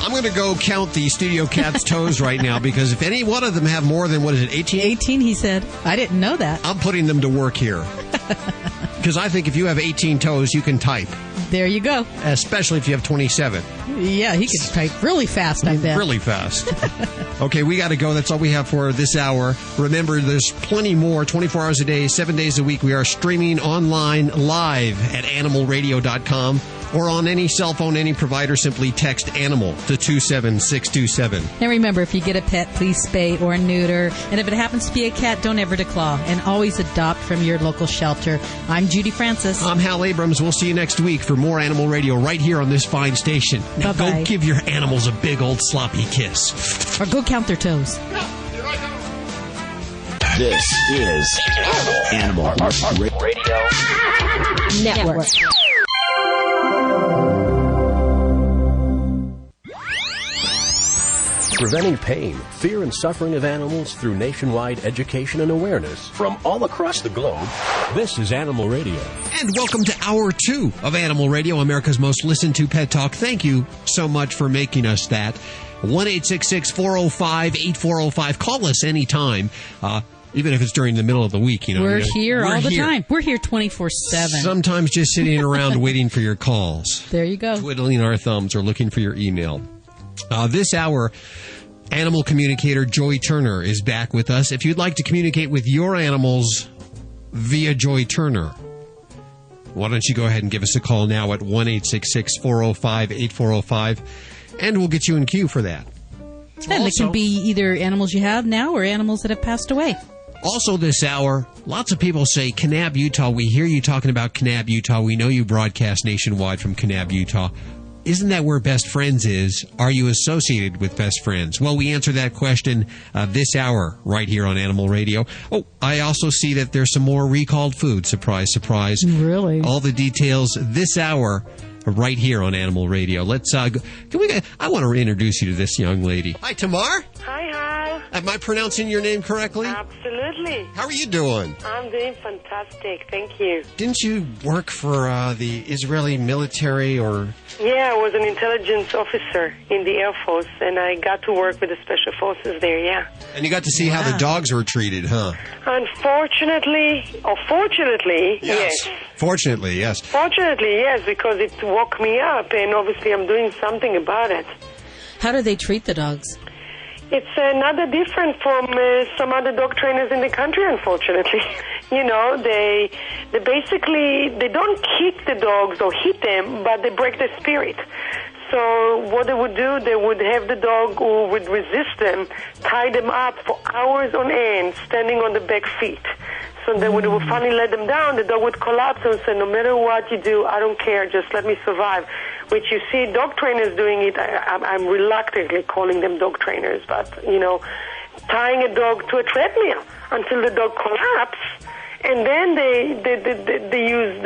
I'm going to go count the studio cat's toes right now, because if any one of them have more than, 18?
18, he said. I didn't know that.
I'm putting them to work here. Because I think if you have 18 toes, you can type.
There you go.
Especially if you have 27.
Yeah, he can type really fast, I bet.
Really fast. Okay, we got to go. That's all we have for this hour. Remember, there's plenty more, 24 hours a day, 7 days a week. We are streaming online live at animalradio.com. Or on any cell phone, any provider, simply text ANIMAL to 27627.
And remember, if you get a pet, please spay or neuter. And if it happens to be a cat, don't ever declaw. And always adopt from your local shelter. I'm Judy Francis.
I'm Hal Abrams. We'll see you next week for more Animal Radio right here on this fine station. Now go give your animals a big old sloppy kiss.
Or go count their toes.
This is Animal Radio
Network.
Preventing pain, fear, and suffering of animals through nationwide education and awareness from all across the globe. This is Animal Radio.
And welcome to Hour 2 of Animal Radio, America's most listened to pet talk. Thank you so much for making us that. 1-866-405-8405. Call us anytime. Even if it's during the middle of the week,
We're here all the time. We're here 24/7.
Sometimes just sitting around waiting for your calls.
There you go.
Twiddling our thumbs or looking for your email. This hour, animal communicator Joy Turner is back with us. If you'd like to communicate with your animals via Joy Turner, why don't you go ahead and give us a call now at 1-866-405-8405, and we'll get you in queue for that.
And it can be either animals you have now or animals that have passed away.
Also this hour, lots of people say, Kanab, Utah. We hear you talking about Kanab, Utah. We know you broadcast nationwide from Kanab, Utah. Isn't that where Best Friends is? Are you associated with Best Friends? Well, we answer that question this hour right here on Animal Radio. Oh, I also see that there's some more recalled food. Surprise, surprise.
Really?
All the details this hour right here on Animal Radio. Let's I want to introduce you to this young lady. Hi, Tamar.
Hi, Hal.
Am I pronouncing your name correctly?
Absolutely.
How are you doing?
I'm doing fantastic. Thank you.
Didn't you work for the Israeli military or...
Yeah, I was an intelligence officer in the Air Force, and I got to work with the Special Forces there, yeah.
And you got to see how the dogs were treated, huh?
Unfortunately, or fortunately, yes.
Fortunately, yes.
Fortunately, yes, because it woke me up, and obviously I'm doing something about it.
How do they treat the dogs?
It's not that different from some other dog trainers in the country, unfortunately. They basically, they don't kick the dogs or hit them, but they break their spirit. So what they would do, they would have the dog who would resist them, tie them up for hours on end, standing on the back feet. So then when they would finally let them down, the dog would collapse and say, no matter what you do, I don't care, just let me survive. Which you see dog trainers doing it, I'm reluctantly calling them dog trainers, but, tying a dog to a treadmill until the dog collapses, and then they use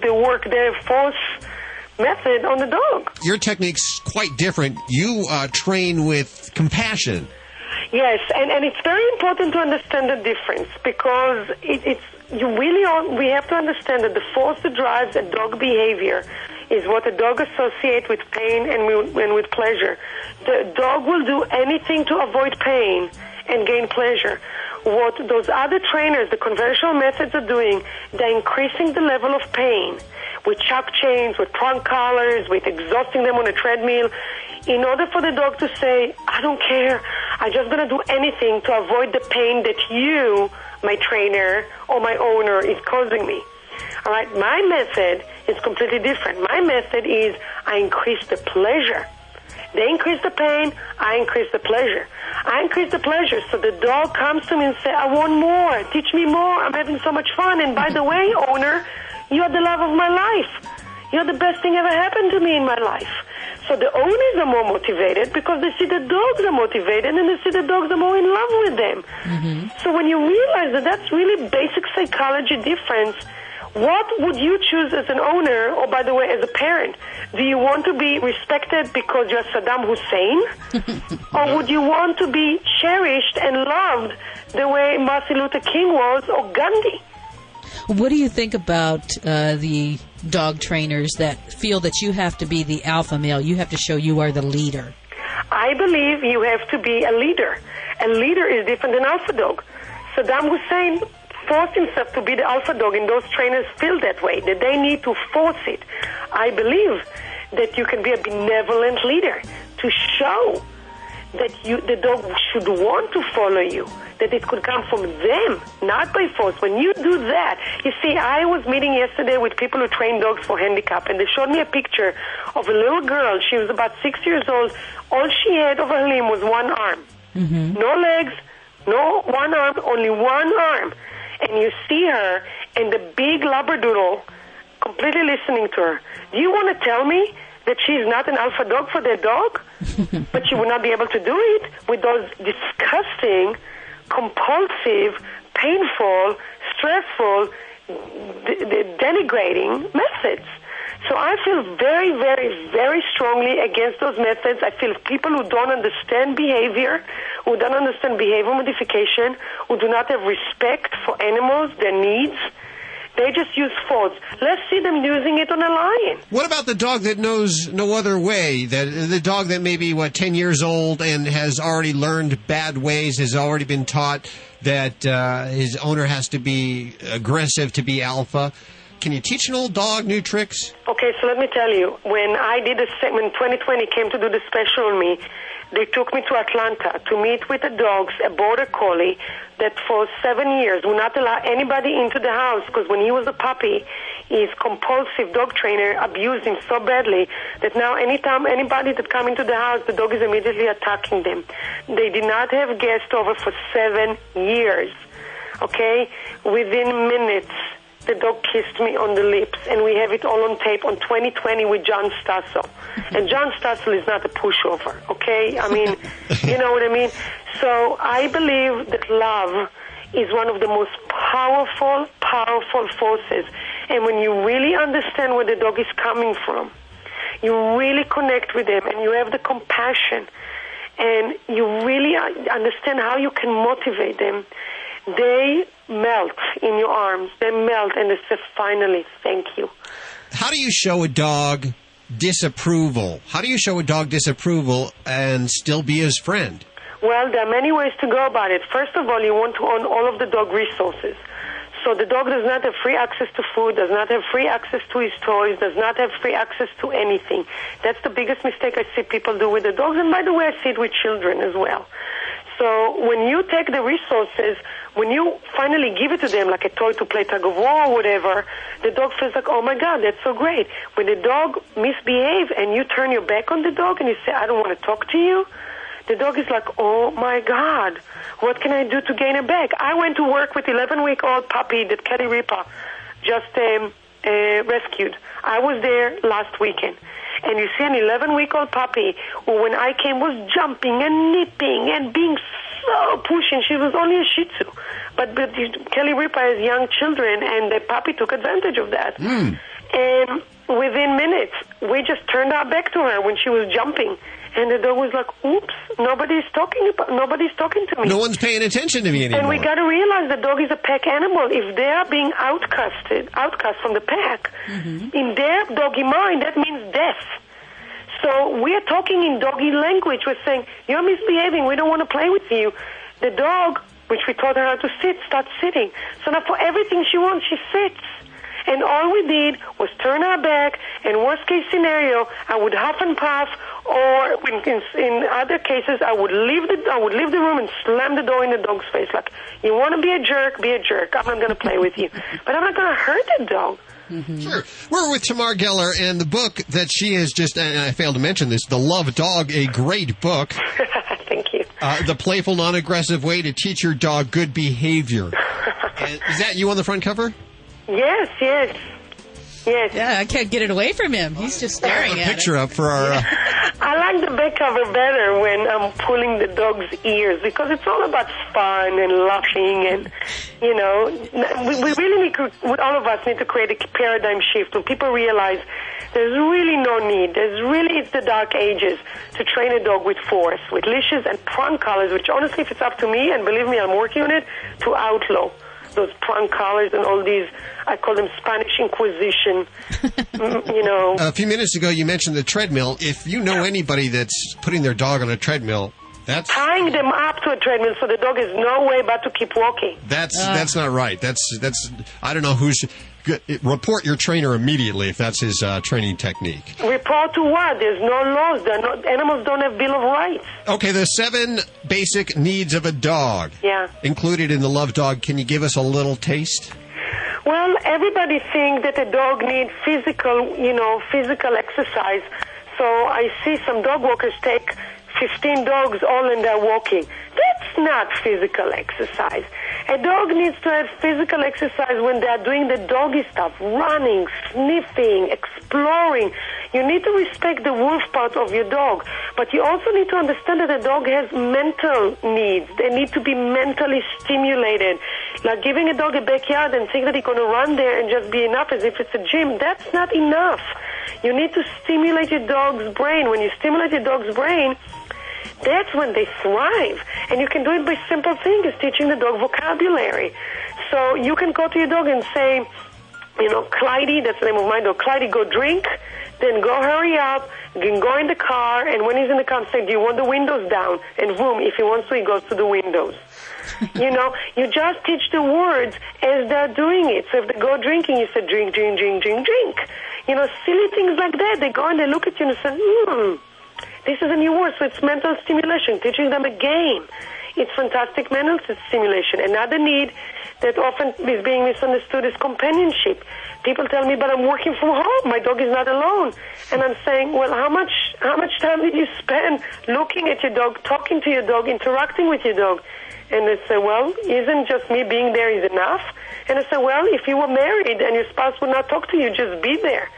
they work their force method on the dog.
Your technique's quite different. You train with compassion.
Yes, and it's very important to understand the difference, because we have to understand that the force that drives a dog behavior is what a dog associates with pain and with pleasure. The dog will do anything to avoid pain and gain pleasure. What those other trainers, the conventional methods, are doing, they're increasing the level of pain with chuck chains, with prong collars, with exhausting them on a treadmill, in order for the dog to say, I don't care, I'm just going to do anything to avoid the pain that you, my trainer, or my owner, is causing me. All right, my method is completely different. My method is I increase the pleasure. They increase the pain, I increase the pleasure. I increase the pleasure, so the dog comes to me and says, I want more, teach me more, I'm having so much fun. And by the way, owner, you're the love of my life. You're the best thing ever happened to me in my life. So the owners are more motivated because they see the dogs are motivated and they see the dogs are more in love with them. So when you realize that that's really basic psychology difference, what would you choose as an owner, or by the way, as a parent? Do you want to be respected because you're Saddam Hussein? Or would you want to be cherished and loved the way Martin Luther King was, or Gandhi?
What do you think about the dog trainers that feel that you have to be the alpha male? You have to show you are the leader.
I believe you have to be a leader. A leader is different than alpha dog. Saddam Hussein forced himself to be the alpha dog, and those trainers feel that way, that they need to force it. I believe that you can be a benevolent leader to show that the dog should want to follow you, that it could come from them, not by force. When you do that, you see, I was meeting yesterday with people who train dogs for handicap, and they showed me a picture of a little girl. She was about 6 years old. All she had of her limb was one arm. No legs, no one arm, only one arm. And you see her and the big Labradoodle completely listening to her. Do you want to tell me that she's not an alpha dog for their dog? But she would not be able to do it with those disgusting, compulsive, painful, stressful, denigrating methods. So I feel very, very, very strongly against those methods. I feel people who don't understand behavior, who don't understand behavior modification, who do not have respect for animals, their needs, they just use force. Let's see them using it on a lion.
What about the dog that knows no other way? The dog that may be, 10 years old and has already learned bad ways, has already been taught that his owner has to be aggressive to be alpha. Can you teach an old dog new tricks?
Okay, so let me tell you. When 2020 came to do the special on me, they took me to Atlanta to meet with the dogs, a border collie that for 7 years would not allow anybody into the house because when he was a puppy, his compulsive dog trainer abused him so badly that now anytime anybody that come into the house, the dog is immediately attacking them. They did not have guests over for 7 years. Okay? Within minutes, the dog kissed me on the lips, and we have it all on tape on 2020 with John Stasso. And John Stasso is not a pushover, okay? I mean, you know what I mean? So I believe that love is one of the most powerful forces. And when you really understand where the dog is coming from, you really connect with them, and you have the compassion, and you really understand how you can motivate them, they melt in your arms. They melt, and they say, finally, thank you.
How do you show a dog disapproval? How do you show a dog disapproval and still be his friend?
Well, there are many ways to go about it. First of all, you want to own all of the dog resources. So the dog does not have free access to food, does not have free access to his toys, does not have free access to anything. That's the biggest mistake I see people do with the dogs. And by the way, I see it with children as well. So when you take the resources, when you finally give it to them, like a toy to play tug of war or whatever, the dog feels like, oh my God, that's so great. When the dog misbehaves and you turn your back on the dog and you say, I don't want to talk to you, the dog is like, oh my God, what can I do to gain her back? I went to work with 11-week-old puppy that Kelly Ripa just rescued. I was there last weekend. And you see an 11-week-old puppy who, when I came, was jumping and nipping and being so pushing. She was only a Shih Tzu. But Kelly Ripa has young children, and the puppy took advantage of that. And within minutes, we just turned our back to her when she was jumping. And the dog was like, oops, nobody's talking to me.
No one's paying attention to me anymore.
And we got to realize the dog is a pack animal. If they are being outcast from the pack, in their doggy mind, that means death. So we are talking in doggy language. We're saying, you're misbehaving. We don't want to play with you. The dog, which we taught her how to sit, starts sitting. So now for everything she wants, she sits. And all we did was turn our back, and worst case scenario, I would huff and puff, or in other cases, I would leave the room and slam the door in the dog's face. Like, you want to be a jerk, be a jerk. I'm not going to play with you. But I'm not going to hurt the dog.
Mm-hmm.
Sure. We're with Tamar Gellar, and the book that she has just, and I failed to mention this, The Love Dog, a great book.
Thank you.
The Playful, Non-Aggressive Way to Teach Your Dog Good Behavior. Is that you on the front cover?
Yes.
Yeah, I can't get it away from him. He's just staring at it.
Picture up for our...
I like the back cover better when I'm pulling the dog's ears because it's all about fun and laughing and, we really need to, all of us need to create a paradigm shift when people realize there's really no need. It's the dark ages to train a dog with force, with leashes and prong collars, which honestly, if it's up to me, and believe me, I'm working on it, to outlaw those prong collars and all these, I call them Spanish Inquisition,
A few minutes ago, you mentioned the treadmill. If you know anybody that's putting their dog on a treadmill, that's...
Tying them up to a treadmill so the dog has no way but to keep walking.
That's not right. That's I don't know who's... Report your trainer immediately if that's his training technique.
Report to what? There's no laws. Animals don't have Bill of Rights.
Okay, the 7 basic needs of a dog.
Yeah.
Included in the Love Dog. Can you give us a little taste?
Well, everybody thinks that a dog needs physical exercise. So I see some dog walkers take 15 dogs all in their walking. That's not physical exercise. A dog needs to have physical exercise when they are doing the doggy stuff, running, sniffing, exploring. You need to respect the wolf part of your dog, but you also need to understand that a dog has mental needs. They need to be mentally stimulated. Like giving a dog a backyard and think that he's going to run there and just be enough as if it's a gym, that's not enough. You need to stimulate your dog's brain. When you stimulate your dog's brain, that's when they thrive. And you can do it by simple things, teaching the dog vocabulary. So you can go to your dog and say, Clyde, that's the name of my dog, Clyde, go drink, then go hurry up, then go in the car, and when he's in the car, say, do you want the windows down? And boom, if he wants to, he goes to the windows. You just teach the words as they're doing it. So if they go drinking, you say, drink, drink, drink, drink, drink. Silly things like that. They go and they look at you and say, this is a new word, so it's mental stimulation, teaching them a game. It's fantastic mental stimulation. Another need that often is being misunderstood is companionship. People tell me, but I'm working from home, my dog is not alone. And I'm saying, well, how much time did you spend looking at your dog, talking to your dog, interacting with your dog? And they say, well, isn't just me being there is enough? And I say, well, if you were married and your spouse would not talk to you, just be there.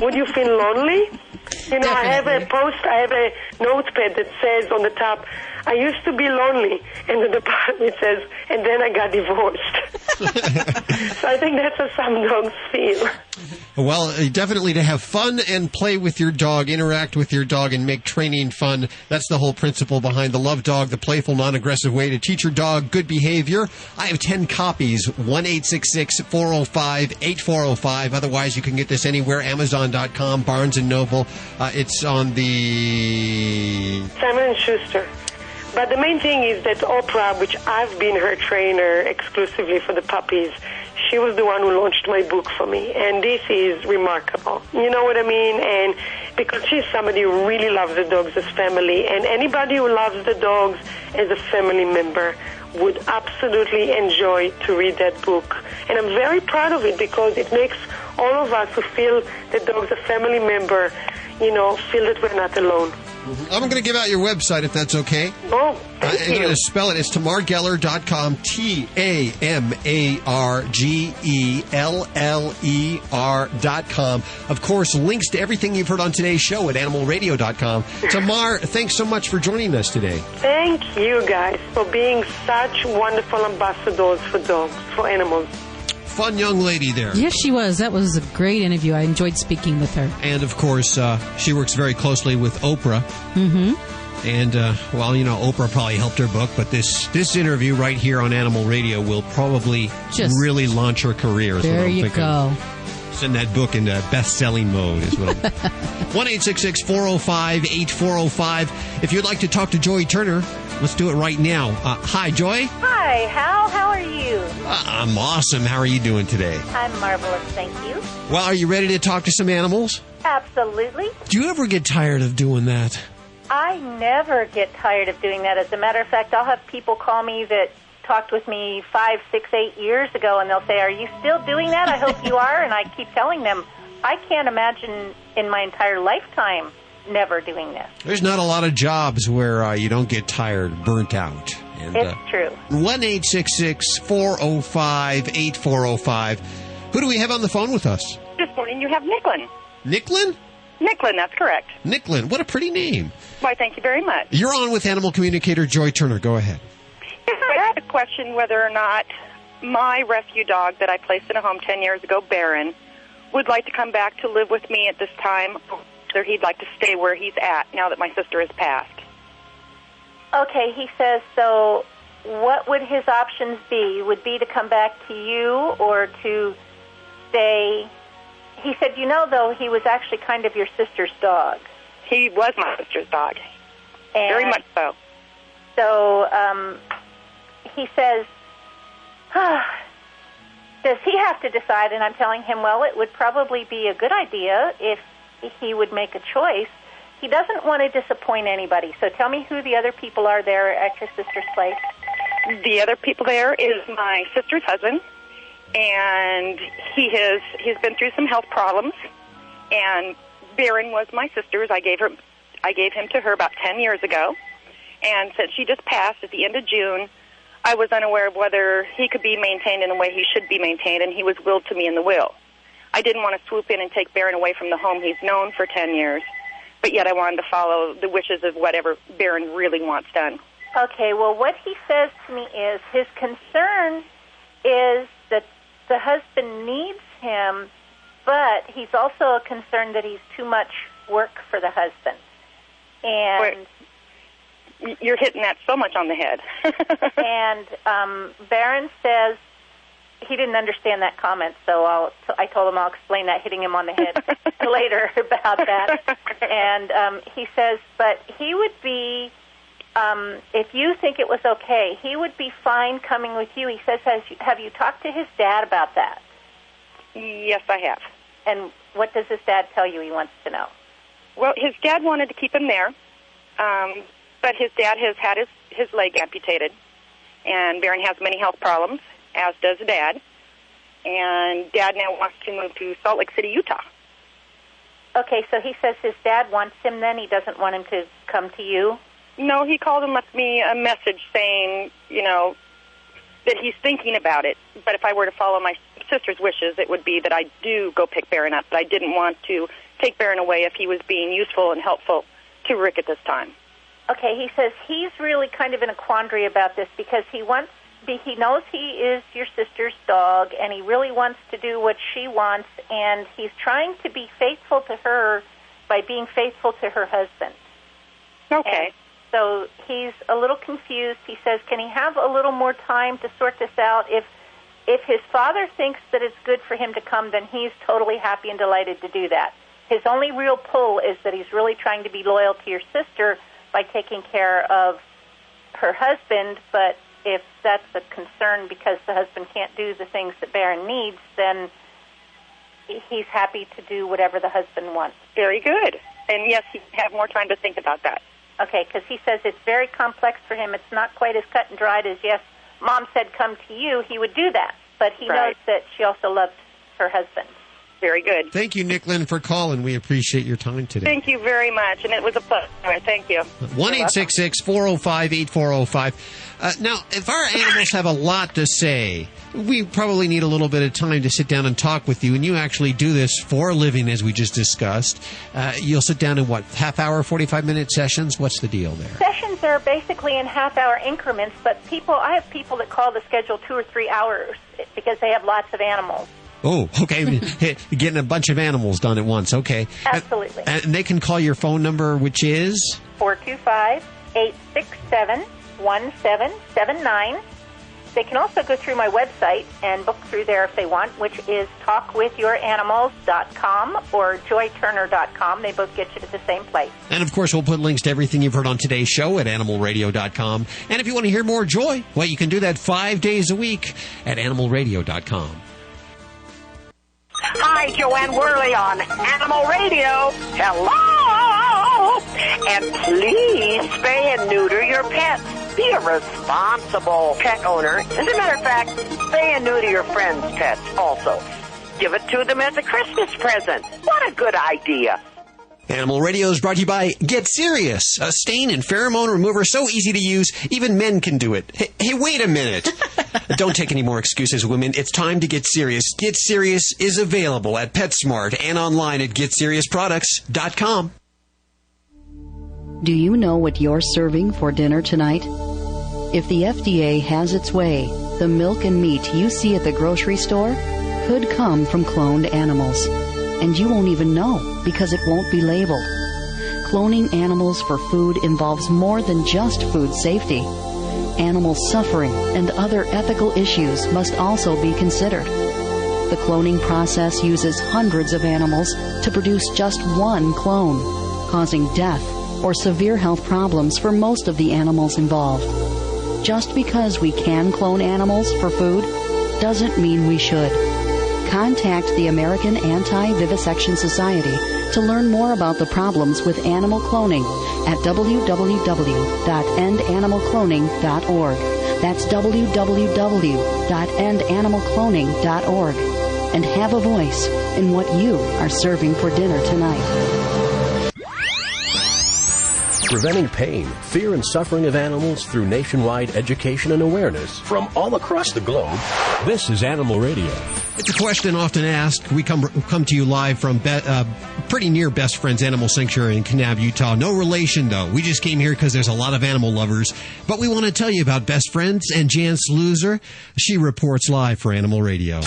Would you feel lonely? I have a notepad that says on the top, I used to be lonely. And at the bottom it says, and then I got divorced. So I think that's how some dogs feel.
Well, definitely to have fun and play with your dog, interact with your dog, and make training fun. That's the whole principle behind the Love Dog, the playful, non-aggressive way to teach your dog good behavior. I have 10 copies, 1-866-405-8405. Otherwise, you can get this anywhere, Amazon.com, Barnes & Noble. It's on the...
Simon & Schuster. But the main thing is that Oprah, which I've been her trainer exclusively for the puppies, she was the one who launched my book for me. And this is remarkable. You know what I mean? And because she's somebody who really loves the dogs as family. And anybody who loves the dogs as a family member would absolutely enjoy to read that book. And I'm very proud of it because it makes all of us who feel the dog's a family member, feel that we're not alone.
I'm going to give out your website if that's okay.
Oh, thank you.
I'm going to spell it. It's tamargellar.com, TamarGellar.com. Of course, links to everything you've heard on today's show at animalradio.com. Tamar, thanks so much for joining us today.
Thank you, guys, for being such wonderful ambassadors for dogs, for animals.
Fun young lady there.
Yes, she was. That was a great interview. I enjoyed speaking with her.
And, of course, she works very closely with Oprah.
Mm-hmm.
And, Oprah probably helped her book, but this interview right here on Animal Radio will probably really launch her career. Is
there
what I'm
you
thinking.
go.
Send that book into best-selling mode is what I'm 1-866-405-8405. If you'd like to talk to Joy Turner, let's do it right now. Hi, Joy.
Hi, Hal. How are you?
I'm awesome. How are you doing today?
I'm marvelous, thank you.
Well, are you ready to talk to some animals?
Absolutely.
Do you ever get tired of doing that?
I never get tired of doing that. As a matter of fact, I'll have people call me that talked with me 5, 6, 8 years ago, and they'll say, "Are you still doing that? I hope you are." And I keep telling them, I can't imagine in my entire lifetime never doing this.
There's not a lot of jobs where you don't get tired, burnt out. And,
it's true.
1-866-405-8405. Who do we have on the phone with us?
This morning you have Nicklin.
Nicklin?
Nicklin, that's correct.
Nicklin, what a pretty name.
Why, thank you very much.
You're on with animal communicator Joy Turner. Go ahead.
I had a question whether or not my rescue dog that I placed in a home 10 years ago, Baron, would like to come back to live with me at this time, or he'd like to stay where he's at now that my sister has passed.
Okay, he says, so what would his options be? Would be to come back to you or to stay? He said, though, he was actually kind of your sister's dog.
He was my sister's dog. Very much so.
So he says, does he have to decide? And I'm telling him, well, it would probably be a good idea if he would make a choice. He doesn't want to disappoint anybody. So tell me who the other people are there at your sister's place.
The other people there is my sister's husband, and he's been through some health problems. And Baron was my sister's. I gave him to her about 10 years ago. And since she just passed at the end of June, I was unaware of whether he could be maintained in the way he should be maintained, and he was willed to me in the will. I didn't want to swoop in and take Baron away from the home he's known for 10 years, but yet I wanted to follow the wishes of whatever Baron really wants done.
Okay, well, what he says to me is his concern is that the husband needs him, but he's also concerned that he's too much work for the husband. And
you're hitting that so much on the head.
And Baron says he didn't understand that comment, so I told him I'll explain that hitting him on the head later about that. And he says, but he would be, if you think it was okay, he would be fine coming with you. He says, have you talked to his dad about that?
Yes, I have.
And what does his dad tell you he wants to know?
Well, his dad wanted to keep him there, but his dad has had his leg amputated, and Baron has many health problems, as does Dad. And Dad now wants to move to Salt Lake City, Utah.
Okay, so he says his dad wants him then? He doesn't want him to come to you?
No, he called and left me a message saying, that he's thinking about it. But if I were to follow my sister's wishes, it would be that I do go pick Baron up. But I didn't want to take Baron away if he was being useful and helpful to Rick at this time.
Okay, he says he's really kind of in a quandary about this because he knows he is your sister's dog, and he really wants to do what she wants, and he's trying to be faithful to her by being faithful to her husband.
Okay.
And so he's a little confused. He says, can he have a little more time to sort this out? If his father thinks that it's good for him to come, then he's totally happy and delighted to do that. His only real pull is that he's really trying to be loyal to your sister by taking care of her husband, but if that's a concern because the husband can't do the things that Baron needs, then he's happy to do whatever the husband wants.
Very good. And yes, he have more time to think about that.
Okay, because he says it's very complex for him. It's not quite as cut and dried as, yes, Mom said come to you. He would do that, but he knows that she also loves her husband.
Very good.
Thank you, Nicklin, for calling. We appreciate your time today.
Thank you very much, and it was a pleasure. Thank you.
1-866-405-8405. Now, if our animals have a lot to say, we probably need a little bit of time to sit down and talk with you, and you actually do this for a living, as we just discussed. You'll sit down in, half-hour, 45-minute sessions? What's the deal there?
Sessions are basically in half-hour increments, but I have people that call the schedule 2 or 3 hours because they have lots of animals.
Oh, okay. Getting a bunch of animals done at once. Okay.
Absolutely.
And they can call your phone number, which is?
425-867-1779. They can also go through my website and book through there if they want, which is talkwithyouranimals.com or joyturner.com. They both get you to the same place.
And, of course, we'll put links to everything you've heard on today's show at animalradio.com. And if you want to hear more Joy, well, you can do that 5 days a week at animalradio.com.
Hi, Joanne Worley on Animal Radio. Hello! And please spay and neuter your pets. Be a responsible pet owner. As a matter of fact, say and neuter your friends' pets also. Give it to them as a Christmas present. What a good idea.
Animal Radio is brought to you by Get Serious, a stain and pheromone remover so easy to use, even men can do it. Hey, wait a minute. Don't take any more excuses, women. It's time to get serious. Get Serious is available at PetSmart and online at GetSeriousProducts.com.
Do you know what you're serving for dinner tonight? If the FDA has its way, the milk and meat you see at the grocery store could come from cloned animals. And you won't even know because it won't be labeled. Cloning animals for food involves more than just food safety. Animal suffering and other ethical issues must also be considered. The cloning process uses hundreds of animals to produce just one clone, causing death or severe health problems for most of the animals involved. Just because we can clone animals for food doesn't mean we should. Contact the American Anti-Vivisection Society to learn more about the problems with animal cloning at www.endanimalcloning.org. That's www.endanimalcloning.org. And have a voice in what you are serving for dinner tonight.
Preventing pain, fear, and suffering of animals through nationwide education and awareness from all across the globe. This is Animal Radio.
It's a question often asked. We come to you live from pretty near Best Friends Animal Sanctuary in Kanab, Utah. No relation, though. We just came here because there's a lot of animal lovers. But we want to tell you about Best Friends and Jan Sluzer. She reports live for Animal Radio.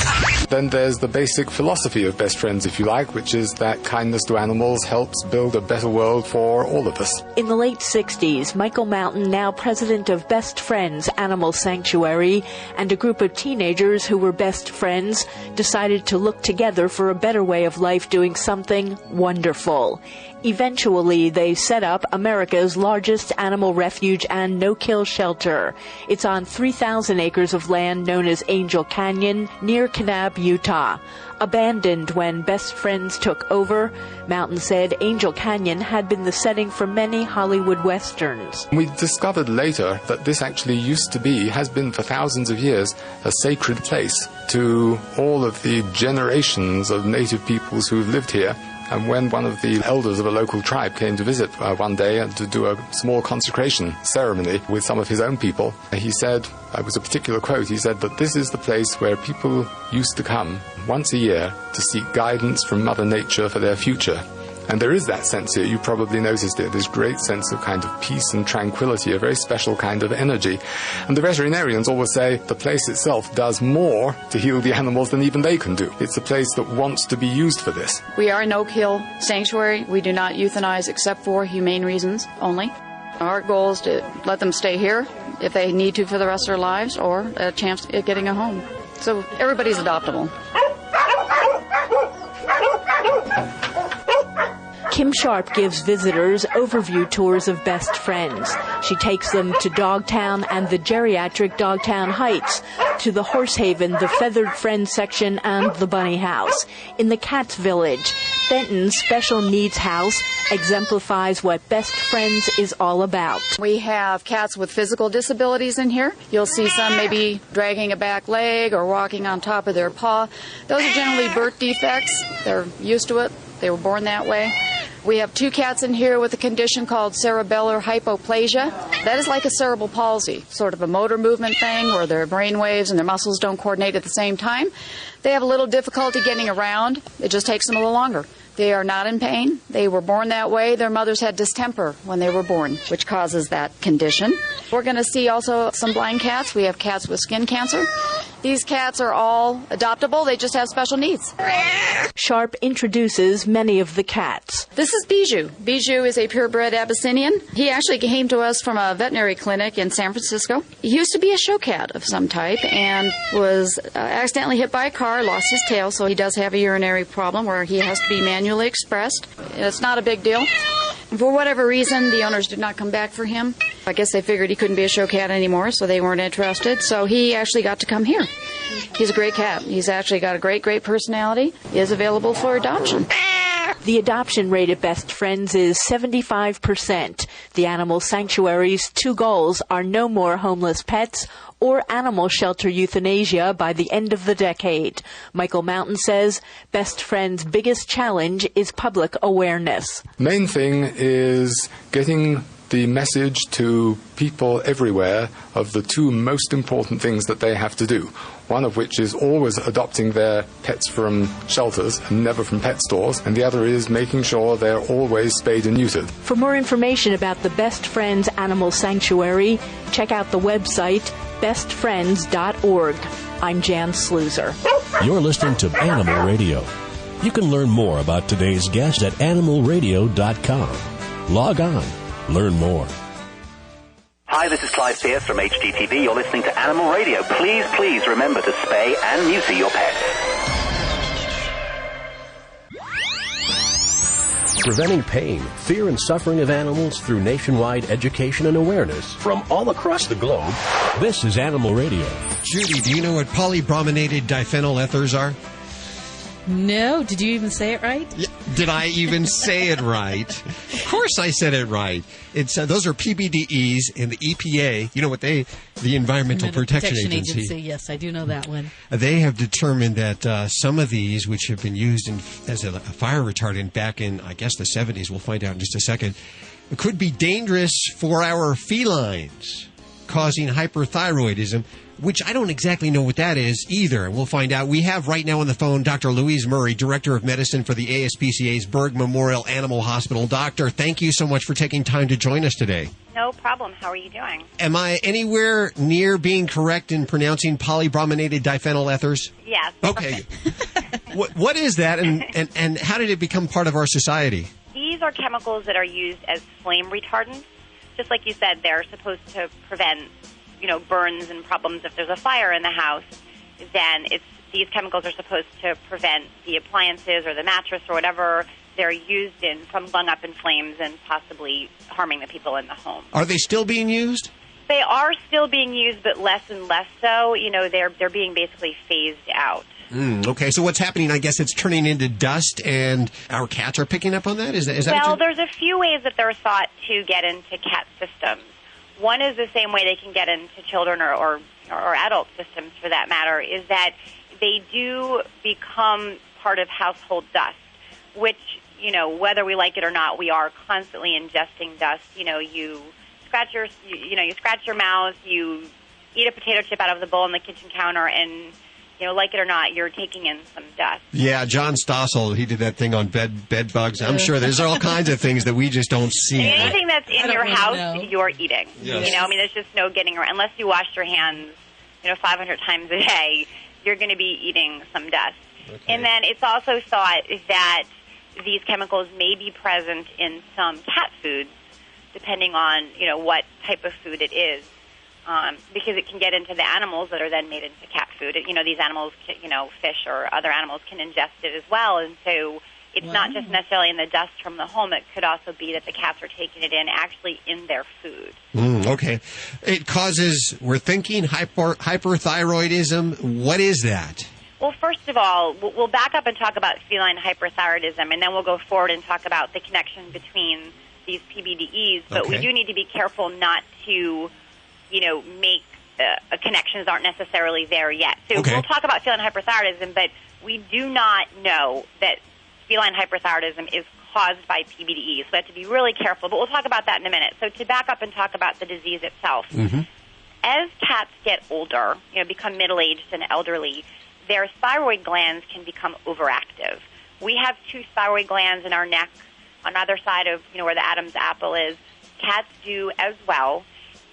Then there's the basic philosophy of Best Friends, if you like, which is that kindness to animals helps build a better world for all of us.
In the late 60s, Michael Mountain, now president of Best Friends Animal Sanctuary, and a group of teenagers who were best friends, decided to look together for a better way of life, doing something wonderful. Eventually, they set up America's largest animal refuge and no-kill shelter. It's on 3,000 acres of land known as Angel Canyon, near Kanab, Utah. Abandoned when Best Friends took over, Mountain said Angel Canyon had been the setting for many Hollywood westerns.
We discovered later that this actually used to be, has been for thousands of years, a sacred place to all of the generations of native peoples who've lived here. And when one of the elders of a local tribe came to visit one day to do a small consecration ceremony with some of his own people, he said, it was a particular quote, he said that this is the place where people used to come once a year to seek guidance from Mother Nature for their future. And there is that sense here, you probably noticed it, this great sense of kind of peace and tranquility, a very special kind of energy. And the veterinarians always say the place itself does more to heal the animals than even they can do. It's a place that wants to be used for this.
We are a no-kill sanctuary. We do not euthanize except for humane reasons only. Our goal is to let them stay here if they need to for the rest of their lives, or a chance at getting a home. So everybody's adoptable.
Kim Sharp gives visitors overview tours of Best Friends. She takes them to Dogtown and the geriatric Dogtown Heights, to the Horse Haven, the Feathered Friends section, and the Bunny House. In the Cats Village, Benton's Special Needs House exemplifies what Best Friends is all about.
We have cats with physical disabilities in here. You'll see some maybe dragging a back leg or walking on top of their paw. Those are generally birth defects. They're used to it. They were born that way. We have 2 cats in here with a condition called cerebellar hypoplasia. That is like a cerebral palsy, sort of a motor movement thing where their brain waves and their muscles don't coordinate at the same time. They have a little difficulty getting around. It just takes them a little longer. They are not in pain. They were born that way. Their mothers had distemper when they were born, which causes that condition. We're going to see also some blind cats. We have cats with skin cancer. These cats are all adoptable. They just have special needs.
Sharp introduces many of the cats.
This is Bijou. Bijou is a purebred Abyssinian. He actually came to us from a veterinary clinic in San Francisco. He used to be a show cat of some type and was accidentally hit by a car, lost his tail, so he does have a urinary problem where he has to be manually expressed. It's not a big deal. For whatever reason, the owners did not come back for him. I guess they figured he couldn't be a show cat anymore, so they weren't interested. So he actually got to come here. He's a great cat. He's actually got a great, great personality. He is available for adoption.
The adoption rate at Best Friends is 75%. The animal sanctuary's 2 goals are no more homeless pets or animal shelter euthanasia by the end of the decade. Michael Mountain says Best Friends' biggest challenge is public awareness.
Main thing is getting the message to people everywhere of the 2 most important things that they have to do. One of which is always adopting their pets from shelters and never from pet stores, and the other is making sure they're always spayed and neutered.
For more information about the Best Friends Animal Sanctuary, check out the website bestfriends.org. I'm Jan Sluicer.
You're listening to Animal Radio. You can learn more about today's guest at animalradio.com. Log on. Learn more.
Hi, this is Clive Pierce from HGTV. You're listening to Animal Radio. Please, please remember to spay and neuter your pets.
Preventing pain, fear, and suffering of animals through nationwide education and awareness from all across the globe. This is Animal Radio.
Judy, do you know what polybrominated diphenyl ethers are?
No, did you even say it right?
Yeah, did I even say it right? Of course I said it right. It's those are PBDEs, and the EPA, you know what the Environmental Protection Agency.
Yes, I do know that one.
They have determined that some of these, which have been used as a fire retardant back in, I guess, the 70s, we'll find out in just a second, could be dangerous for our felines, causing hyperthyroidism, which I don't exactly know what that is either. We'll find out. We have right now on the phone Dr. Louise Murray, Director of Medicine for the ASPCA's Berg Memorial Animal Hospital. Doctor, thank you so much for taking time to join us today.
No problem. How are you doing?
Am I anywhere near being correct in pronouncing polybrominated diphenyl ethers?
Yes.
Okay. What is that, and how did it become part of our society?
These are chemicals that are used as flame retardants. Just like you said, they're supposed to prevent burns and problems if there's a fire in the house. Then these chemicals are supposed to prevent the appliances or the mattress or whatever they're used in from going up in flames and possibly harming the people in the home.
Are they still being used?
They are still being used, but less and less so. They're being basically phased out.
Okay, so what's happening? I guess it's turning into dust, and our cats are picking up on that? Is that
well, there's a few ways that they're thought to get into cat systems. One is the same way they can get into children or adult systems, for that matter, is that they do become part of household dust, which, whether we like it or not, we are constantly ingesting dust. You scratch your mouth, you eat a potato chip out of the bowl on the kitchen counter, and like it or not, you're taking in some dust.
Yeah, John Stossel, he did that thing on bed bugs. I'm sure there's all kinds of things that we just don't see.
Anything that's in your house, you're eating.
Yes.
There's just no getting around. Unless you wash your hands, 500 times a day, you're going to be eating some dust. Okay. And then it's also thought that these chemicals may be present in some cat foods, depending on, what type of food it is. Because it can get into the animals that are then made into cat food. These animals, fish or other animals can ingest it as well. And so it's not just necessarily in the dust from the home. It could also be that the cats are taking it in actually in their food.
Okay. It causes, we're thinking, hyperthyroidism. What is that?
Well, first of all, we'll back up and talk about feline hyperthyroidism, and then we'll go forward and talk about the connection between these PBDEs. But we do need to be careful not to make connections aren't necessarily there yet. So we'll talk about feline hyperthyroidism, but we do not know that feline hyperthyroidism is caused by PBDE. So we have to be really careful, but we'll talk about that in a minute. So to back up and talk about the disease itself, as cats get older, become middle-aged and elderly, their thyroid glands can become overactive. We have 2 thyroid glands in our neck on either side of, where the Adam's apple is. Cats do as well.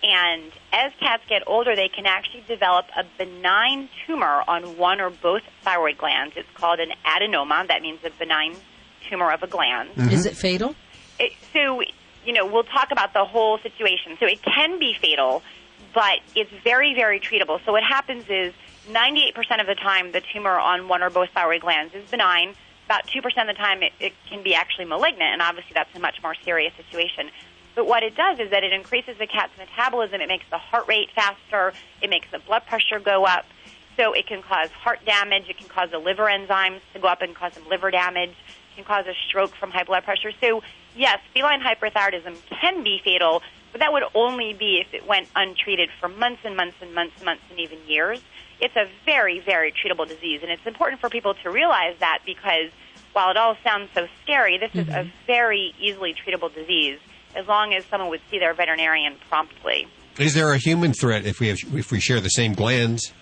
And as cats get older, they can actually develop a benign tumor on one or both thyroid glands. It's called an adenoma. That means a benign tumor of a gland.
Is it fatal?
We'll talk about the whole situation. So it can be fatal, but it's very, very treatable. So what happens is 98% of the time the tumor on one or both thyroid glands is benign. About 2% of the time it can be actually malignant, and obviously that's a much more serious situation. But what it does is that it increases the cat's metabolism. It makes the heart rate faster. It makes the blood pressure go up. So it can cause heart damage. It can cause the liver enzymes to go up and cause some liver damage. can cause a stroke from high blood pressure. So, yes, feline hyperthyroidism can be fatal, but that would only be if it went untreated for months and months and months and months and even years. It's a very, very treatable disease, and it's important for people to realize that because while it all sounds so scary, this is a very easily treatable disease as long as someone would see their veterinarian promptly.
Is there a human threat if we share the same glands?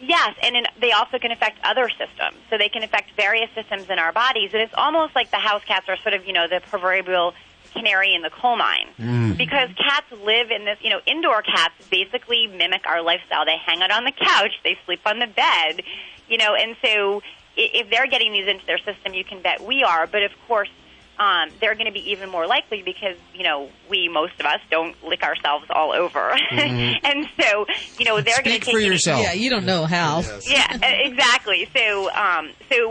Yes, and they also can affect other systems. So they can affect various systems in our bodies, and it's almost like the house cats are sort of, the proverbial canary in the coal mine. Because cats live in this, indoor cats basically mimic our lifestyle. They hang out on the couch, they sleep on the bed, and so if they're getting these into their system, you can bet we are. But, of course, they're going to be even more likely because, most of us don't lick ourselves all over. And so, they're going to take
for yourself.
Yeah, you don't know how.
Yes.
Yeah, exactly. So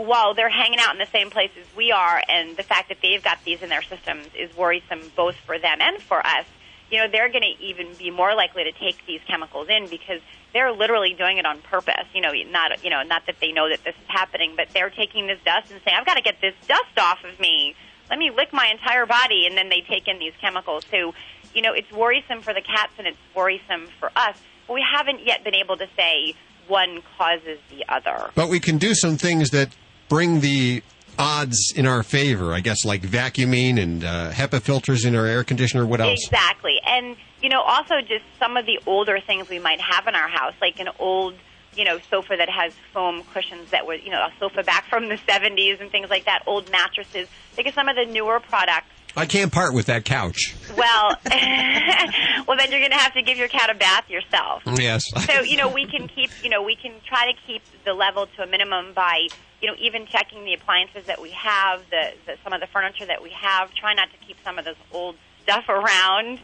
while they're hanging out in the same place as we are, and the fact that they've got these in their systems is worrisome both for them and for us, they're going to even be more likely to take these chemicals in because they're literally doing it on purpose. Not that they know that this is happening, but they're taking this dust and saying, I've got to get this dust off of me. Let me lick my entire body, and then they take in these chemicals. So, it's worrisome for the cats and it's worrisome for us, but we haven't yet been able to say one causes the other.
But we can do some things that bring the odds in our favor, I guess, like vacuuming and HEPA filters in our air conditioner. What else?
Exactly. And, also just some of the older things we might have in our house, like an old sofa that has foam cushions that was, a sofa back from the 70s and things like that, old mattresses. Because some of the newer products.
I can't part with that couch.
Well, then you're going to have to give your cat a bath yourself.
Yes.
So, we can we can try to keep the level to a minimum by, even checking the appliances that we have, some of the furniture that we have. Try not to keep some of this old stuff around,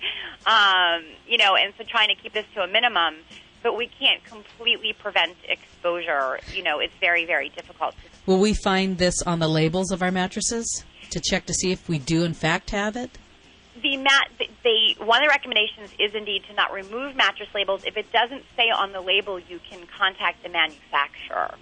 and so trying to keep this to a minimum. But we can't completely prevent exposure. It's very, very difficult.
Will we find this on the labels of our mattresses to check to see if we do, in fact, have it? One of the recommendations is indeed to not remove mattress labels. If it doesn't say on the label, you can contact the manufacturer.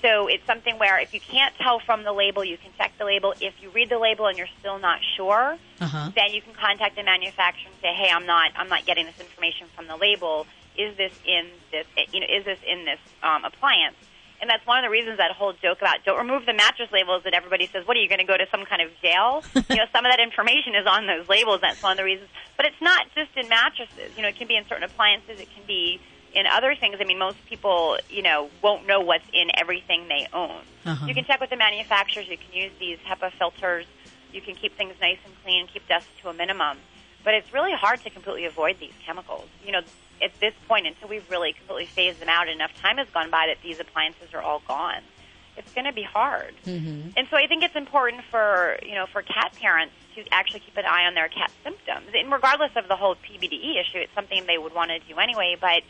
So it's something where if you can't tell from the label, you can check the label. If you read the label and you're still not sure, then you can contact the manufacturer and say, hey, I'm not getting this information from the label. Is this in this? Is this in this appliance? And that's one of the reasons that whole joke about don't remove the mattress labels that everybody says, what, are you going to go to some kind of jail? Some of that information is on those labels. That's one of the reasons. But it's not just in mattresses. It can be in certain appliances. It can be in other things. I mean, most people, won't know what's in everything they own. You can check with the manufacturers. You can use these HEPA filters. You can keep things nice and clean, keep dust to a minimum. But it's really hard to completely avoid these chemicals. At this point, until we've really completely phased them out, enough time has gone by that these appliances are all gone. It's going to be hard. And so I think it's important for cat parents to actually keep an eye on their cat's symptoms. And regardless of the whole PBDE issue, it's something they would want to do anyway. But,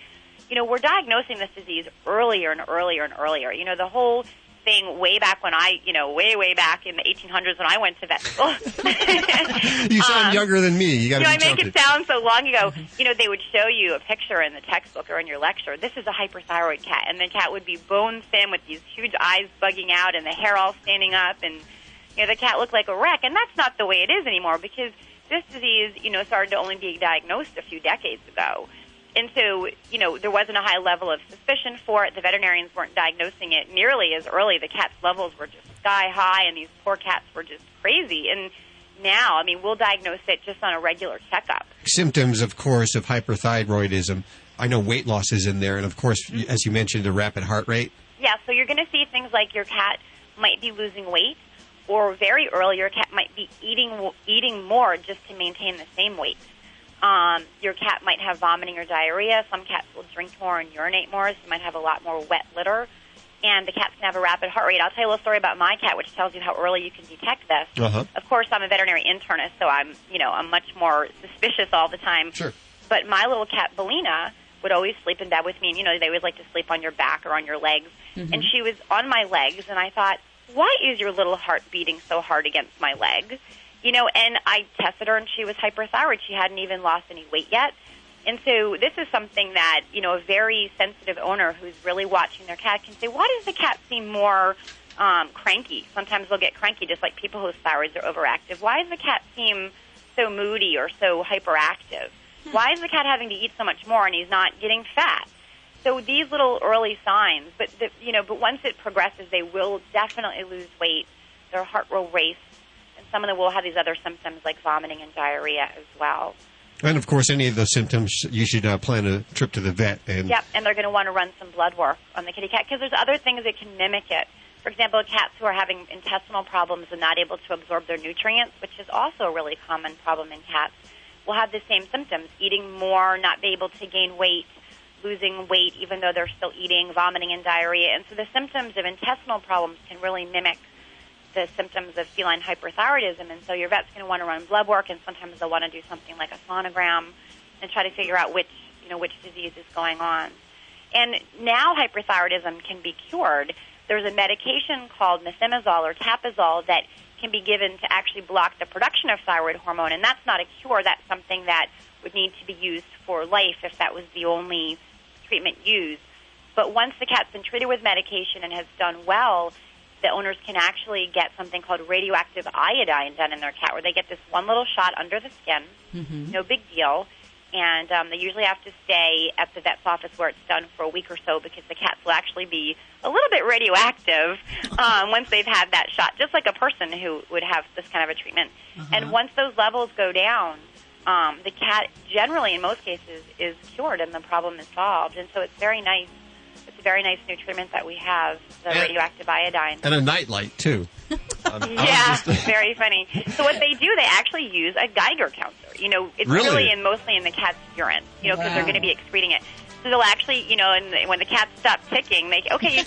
we're diagnosing this disease earlier and earlier and earlier. The whole thing way back when way back in the 1800s when I went to vet school.
You sound younger than me. You got to
I make it sound so long ago. They would show you a picture in the textbook or in your lecture. This is a hyperthyroid cat, and the cat would be bone thin with these huge eyes bugging out and the hair all standing up, and the cat looked like a wreck. And that's not the way it is anymore because this disease, started to only be diagnosed a few decades ago. And so, there wasn't a high level of suspicion for it. The veterinarians weren't diagnosing it nearly as early. The cat's levels were just sky high, and these poor cats were just crazy. And now, we'll diagnose it just on a regular checkup.
Symptoms, of course, of hyperthyroidism. I know weight loss is in there, and, of course, as you mentioned, a rapid heart rate.
Yeah, so you're going to see things like your cat might be losing weight, or very early, your cat might be eating more just to maintain the same weight. Your cat might have vomiting or diarrhea. Some cats will drink more and urinate more, so you might have a lot more wet litter. And the cats can have a rapid heart rate. I'll tell you a little story about my cat, which tells you how early you can detect this. Of course, I'm a veterinary internist, so I'm much more suspicious all the time.
Sure.
But my little cat, Belina, would always sleep in bed with me. And, they always like to sleep on your back or on your legs. And she was on my legs, and I thought, why is your little heart beating so hard against my leg? And I tested her, and she was hyperthyroid. She hadn't even lost any weight yet.
And so this is something that, a very sensitive owner who's really watching their cat can say, why does the cat seem more cranky? Sometimes they'll get cranky just like people whose thyroids are overactive. Why does the cat seem so moody or so hyperactive? Why is the cat having to eat so much more and he's not getting fat? So these little early signs, but once it progresses, they will definitely lose weight. Their heart will race, and some of them will have these other symptoms like vomiting and diarrhea as well.
And, of course, any of those symptoms, you should plan a trip to the vet.
Yep, and they're going to want to run some blood work on the kitty cat because there's other things that can mimic it. For example, cats who are having intestinal problems and not able to absorb their nutrients, which is also a really common problem in cats, will have the same symptoms, eating more, not be able to gain weight, losing weight even though they're still eating, vomiting and diarrhea. And so the symptoms of intestinal problems can really mimic the symptoms of feline hyperthyroidism. And so your vet's going to want to run blood work, and sometimes they'll want to do something like a sonogram and try to figure out which disease is going on. And now hyperthyroidism can be cured. There's a medication called methimazole or tapazole that can be given to actually block the production of thyroid hormone, and that's not a cure. That's something that would need to be used for life if that was the only treatment used. But once the cat's been treated with medication and has done well, the owners can actually get something called radioactive iodine done in their cat, where they get this one little shot under the skin, no big deal, and they usually have to stay at the vet's office where it's done for a week or so because the cats will actually be a little bit radioactive once they've had that shot, just like a person who would have this kind of a treatment. And once those levels go down, the cat generally, in most cases, is cured and the problem is solved. And so it's very nice. It's a very nice new treatment that we have, the radioactive iodine.
And a nightlight, too.
Very funny. So what they do, they actually use a Geiger counter. It's really and mostly in the cat's urine, because they're going to be excreting it. So they'll actually, and when the cats stop ticking, you can,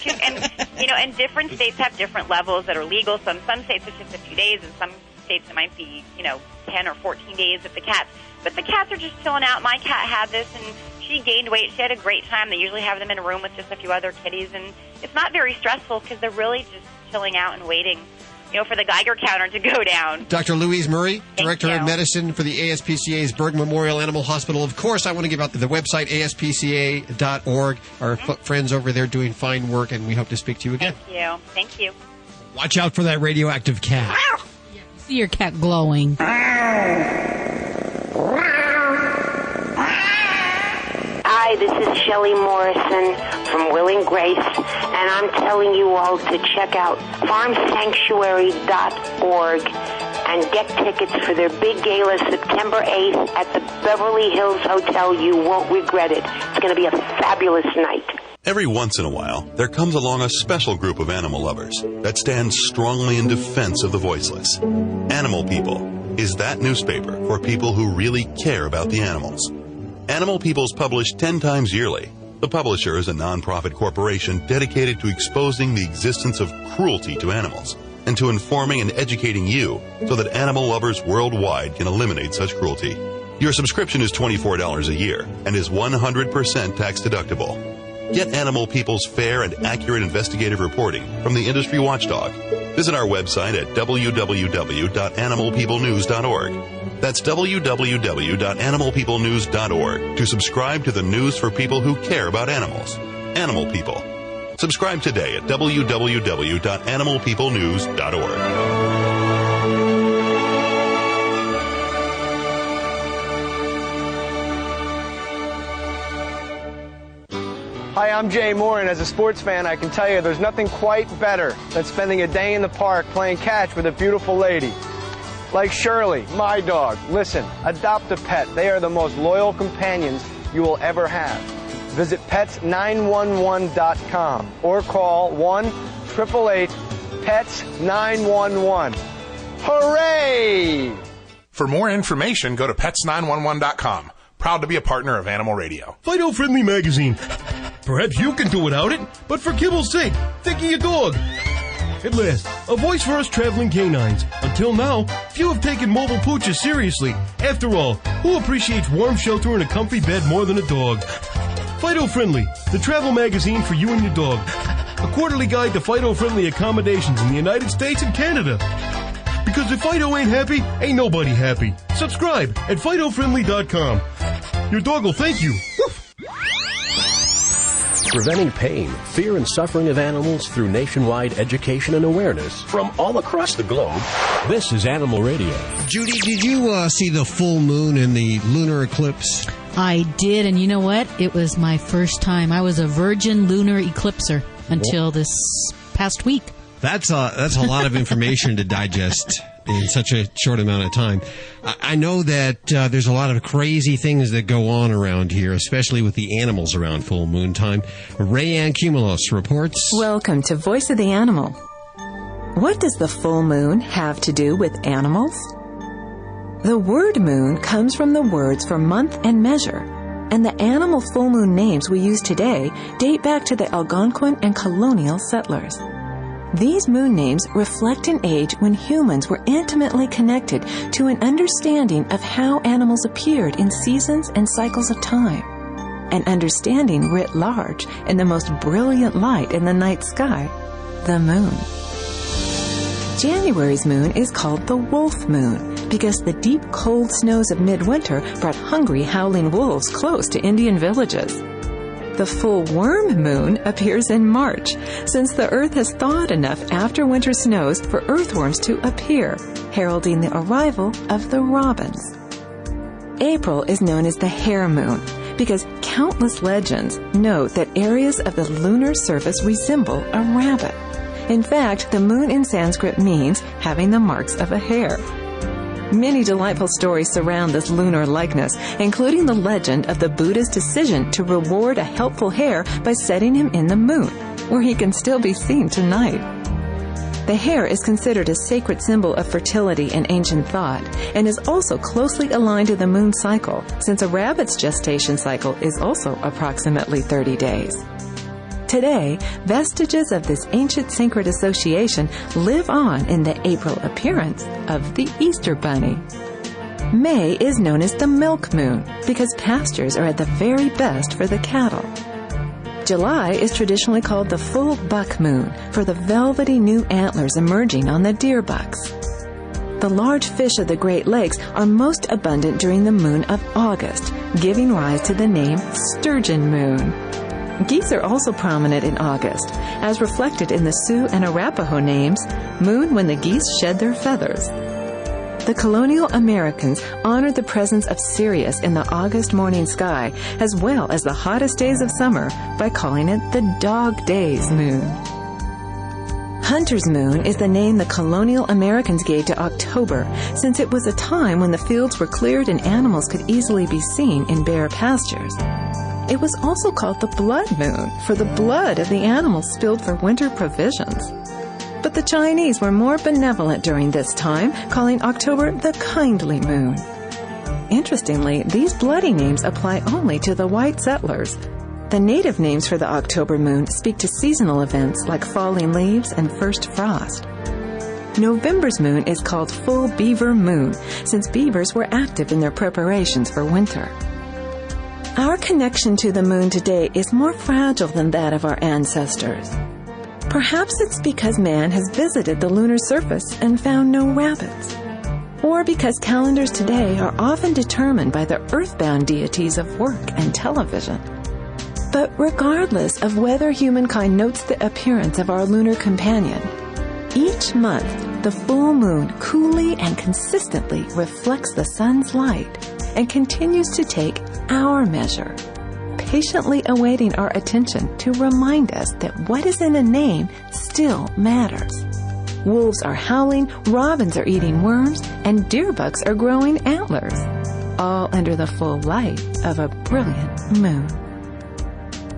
and different states have different levels that are legal. So in some states it's just a few days, in some states it might be, 10 or 14 days with the cats. But the cats are just chilling out. My cat had this, and she gained weight. She had a great time. They usually have them in a room with just a few other kitties, and it's not very stressful because they're really just chilling out and waiting, for the Geiger counter to go down.
Dr. Louise Murray, Director of Medicine for the ASPCA's Berg Memorial Animal Hospital. Of course, I want to give out the website, ASPCA.org. Our friends over there doing fine work, and we hope to speak to you again.
Thank you.
Watch out for that radioactive cat.
See your cat glowing.
Hi, this is Shelley Morrison from Will and Grace, and I'm telling you all to check out farmsanctuary.org and get tickets for their big gala September 8th at the Beverly Hills Hotel. You won't regret it. It's going to be a fabulous night.
Every once in a while, there comes along a special group of animal lovers that stands strongly in defense of the voiceless. Animal People is that newspaper for people who really care about the animals. Animal People is published 10 times yearly. The publisher is a nonprofit corporation dedicated to exposing the existence of cruelty to animals and to informing and educating you so that animal lovers worldwide can eliminate such cruelty. Your subscription is $24 a year and is 100% tax deductible. Get Animal People's fair and accurate investigative reporting from the industry watchdog. Visit our website at www.animalpeoplenews.org. That's www.animalpeoplenews.org to subscribe to the news for people who care about animals. Animal People. Subscribe today at www.animalpeoplenews.org.
Hi, I'm Jay Moore, and as a sports fan, I can tell you there's nothing quite better than spending a day in the park playing catch with a beautiful lady. Like Shirley, my dog. Listen, adopt a pet. They are the most loyal companions you will ever have. Visit pets911.com or call 1-888-PETS-911. Hooray!
For more information, go to pets911.com. Proud to be a partner of Animal Radio.
Fido Friendly Magazine. Perhaps you can do without it, but for kibble's sake, think of your dog. At last, a voice for us traveling canines. Until now, few have taken mobile pooches seriously. After all, who appreciates warm shelter and a comfy bed more than a dog? Fido Friendly, the travel magazine for you and your dog. A quarterly guide to Fido-friendly accommodations in the United States and Canada. Because if Fido ain't happy, ain't nobody happy. Subscribe at FidoFriendly.com. Your dog will thank you. Woof.
Preventing pain, fear, and suffering of animals through nationwide education and awareness from all across the globe. This is Animal Radio.
Judy, did you see the full moon and the lunar eclipse?
I did, and you know what? It was my first time. I was a virgin lunar eclipser until this past week.
That's a lot of information to digest in such a short amount of time. I know that there's a lot of crazy things that go on around here, especially with the animals around full moon time. Rayanne Cumulos reports.
Welcome to Voice of the Animal. What does the full moon have to do with animals? The word moon comes from the words for month and measure, and the animal full moon names we use today date back to the Algonquin and colonial settlers. These moon names reflect an age when humans were intimately connected to an understanding of how animals appeared in seasons and cycles of time, an understanding writ large in the most brilliant light in the night sky, the moon. January's moon is called the wolf moon because the deep cold snows of midwinter brought hungry howling wolves close to Indian villages. The full worm moon appears in March, since the earth has thawed enough after winter snows for earthworms to appear, heralding the arrival of the robins. April is known as the hare moon because countless legends note that areas of the lunar surface resemble a rabbit. In fact, the moon in Sanskrit means having the marks of a hare. Many delightful stories surround this lunar likeness, including the legend of the Buddha's decision to reward a helpful hare by setting him in the moon, where he can still be seen tonight. The hare is considered a sacred symbol of fertility in ancient thought, and is also closely aligned to the moon cycle, since a rabbit's gestation cycle is also approximately 30 days. Today, vestiges of this ancient sacred association live on in the April appearance of the Easter Bunny. May is known as the milk moon because pastures are at the very best for the cattle. July is traditionally called the full buck moon for the velvety new antlers emerging on the deer bucks. The large fish of the Great Lakes are most abundant during the moon of August, giving rise to the name sturgeon moon. Geese are also prominent in August, as reflected in the Sioux and Arapaho names, moon when the geese shed their feathers. The colonial Americans honored the presence of Sirius in the August morning sky, as well as the hottest days of summer, by calling it the Dog Days moon. Hunter's moon is the name the colonial Americans gave to October, since it was a time when the fields were cleared and animals could easily be seen in bare pastures. It was also called the blood moon for the blood of the animals spilled for winter provisions. But the Chinese were more benevolent during this time, calling October the kindly moon. Interestingly, these bloody names apply only to the white settlers. The native names for the October moon speak to seasonal events like falling leaves and first frost. November's moon is called full beaver moon, since beavers were active in their preparations for winter. Our connection to the moon today is more fragile than that of our ancestors. Perhaps it's because man has visited the lunar surface and found no rabbits. Or because calendars today are often determined by the earthbound deities of work and television. But regardless of whether humankind notes the appearance of our lunar companion, each month the full moon coolly and consistently reflects the sun's light and continues to take our measure, patiently awaiting our attention to remind us that what is in a name still matters. Wolves are howling, robins are eating worms, and deer bucks are growing antlers, all under the full light of a brilliant moon.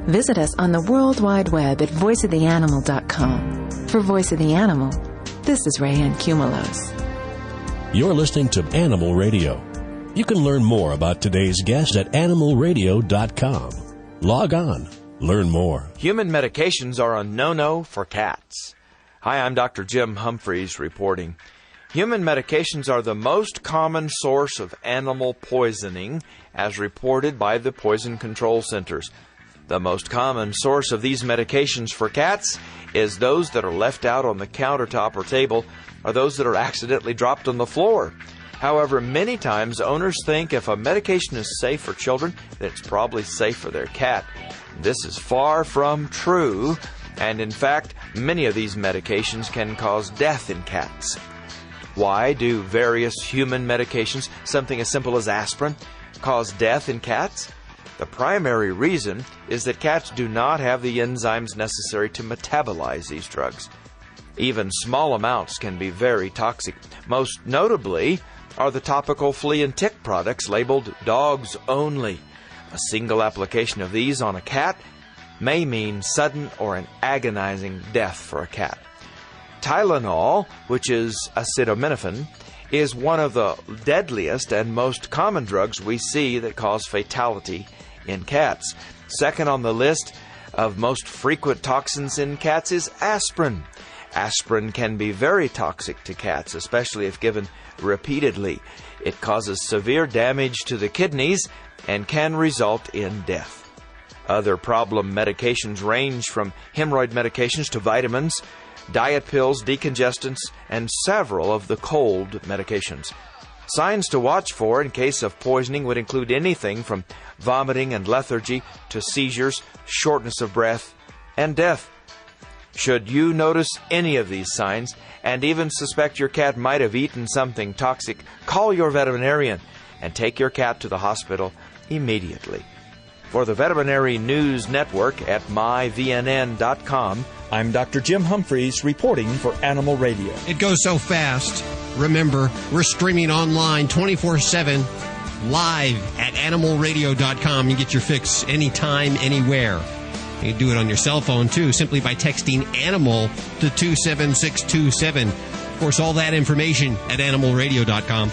Visit us on the World Wide Web at voiceoftheanimal.com. For Voice of the Animal, this is Rayanne Cumulos.
You're listening to Animal Radio. You can learn more about today's guest at animalradio.com. Log on. Learn more.
Human medications are a no-no for cats. Hi, I'm Dr. Jim Humphreys reporting. Human medications are the most common source of animal poisoning, as reported by the Poison Control Centers. The most common source of these medications for cats is those that are left out on the countertop or table, or those that are accidentally dropped on the floor. However, many times owners think if a medication is safe for children, then it's probably safe for their cat. This is far from true, and in fact, many of these medications can cause death in cats. Why do various human medications, something as simple as aspirin, cause death in cats? The primary reason is that cats do not have the enzymes necessary to metabolize these drugs. Even small amounts can be very toxic. Most notably are the topical flea and tick products labeled dogs only. A single application of these on a cat may mean sudden or an agonizing death for a cat. Tylenol, which is acetaminophen, is one of the deadliest and most common drugs we see that cause fatality in cats. Second on the list of most frequent toxins in cats is aspirin. Aspirin can be very toxic to cats, especially if given repeatedly. It causes severe damage to the kidneys and can result in death. Other problem medications range from hemorrhoid medications to vitamins, diet pills, decongestants, and several of the cold medications. Signs to watch for in case of poisoning would include anything from vomiting and lethargy to seizures, shortness of breath, and death. Should you notice any of these signs and even suspect your cat might have eaten something toxic, call your veterinarian and take your cat to the hospital immediately. For the Veterinary News Network at myvnn.com,
I'm Dr. Jim Humphreys reporting for Animal Radio.
It goes so fast. Remember, we're streaming online 24/7 live at animalradio.com. You get your fix anytime, anywhere. You can do it on your cell phone, too, simply by texting ANIMAL to 27627. Of course, all that information at animalradio.com.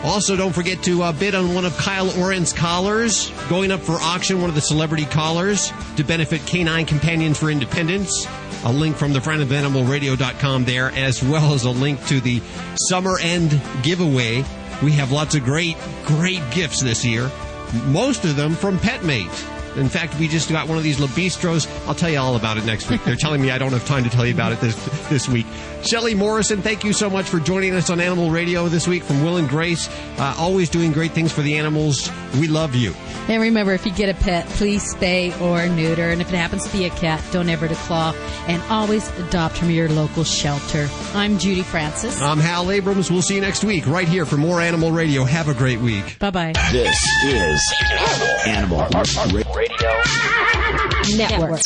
Also, don't forget to bid on one of Kyle Oren's collars, going up for auction, one of the celebrity collars, to benefit Canine Companions for Independence. A link from the friend of animalradio.com there, as well as a link to the Summer End giveaway. We have lots of great gifts this year, most of them from PetMate. In fact, we just got one of these Labistros. I'll tell you all about it next week. They're telling me I don't have time to tell you about it this week. Shelley Morrison, thank you so much for joining us on Animal Radio this week from Will and Grace. Always doing great things for the animals. We love you.
And remember, if you get a pet, please spay or neuter. And if it happens to be a cat, don't ever declaw. And always adopt from your local shelter. I'm Judy Francis.
I'm Hal Abrams. We'll see you next week right here for more Animal Radio. Have a great week.
Bye-bye.
This is Animal Radio Network.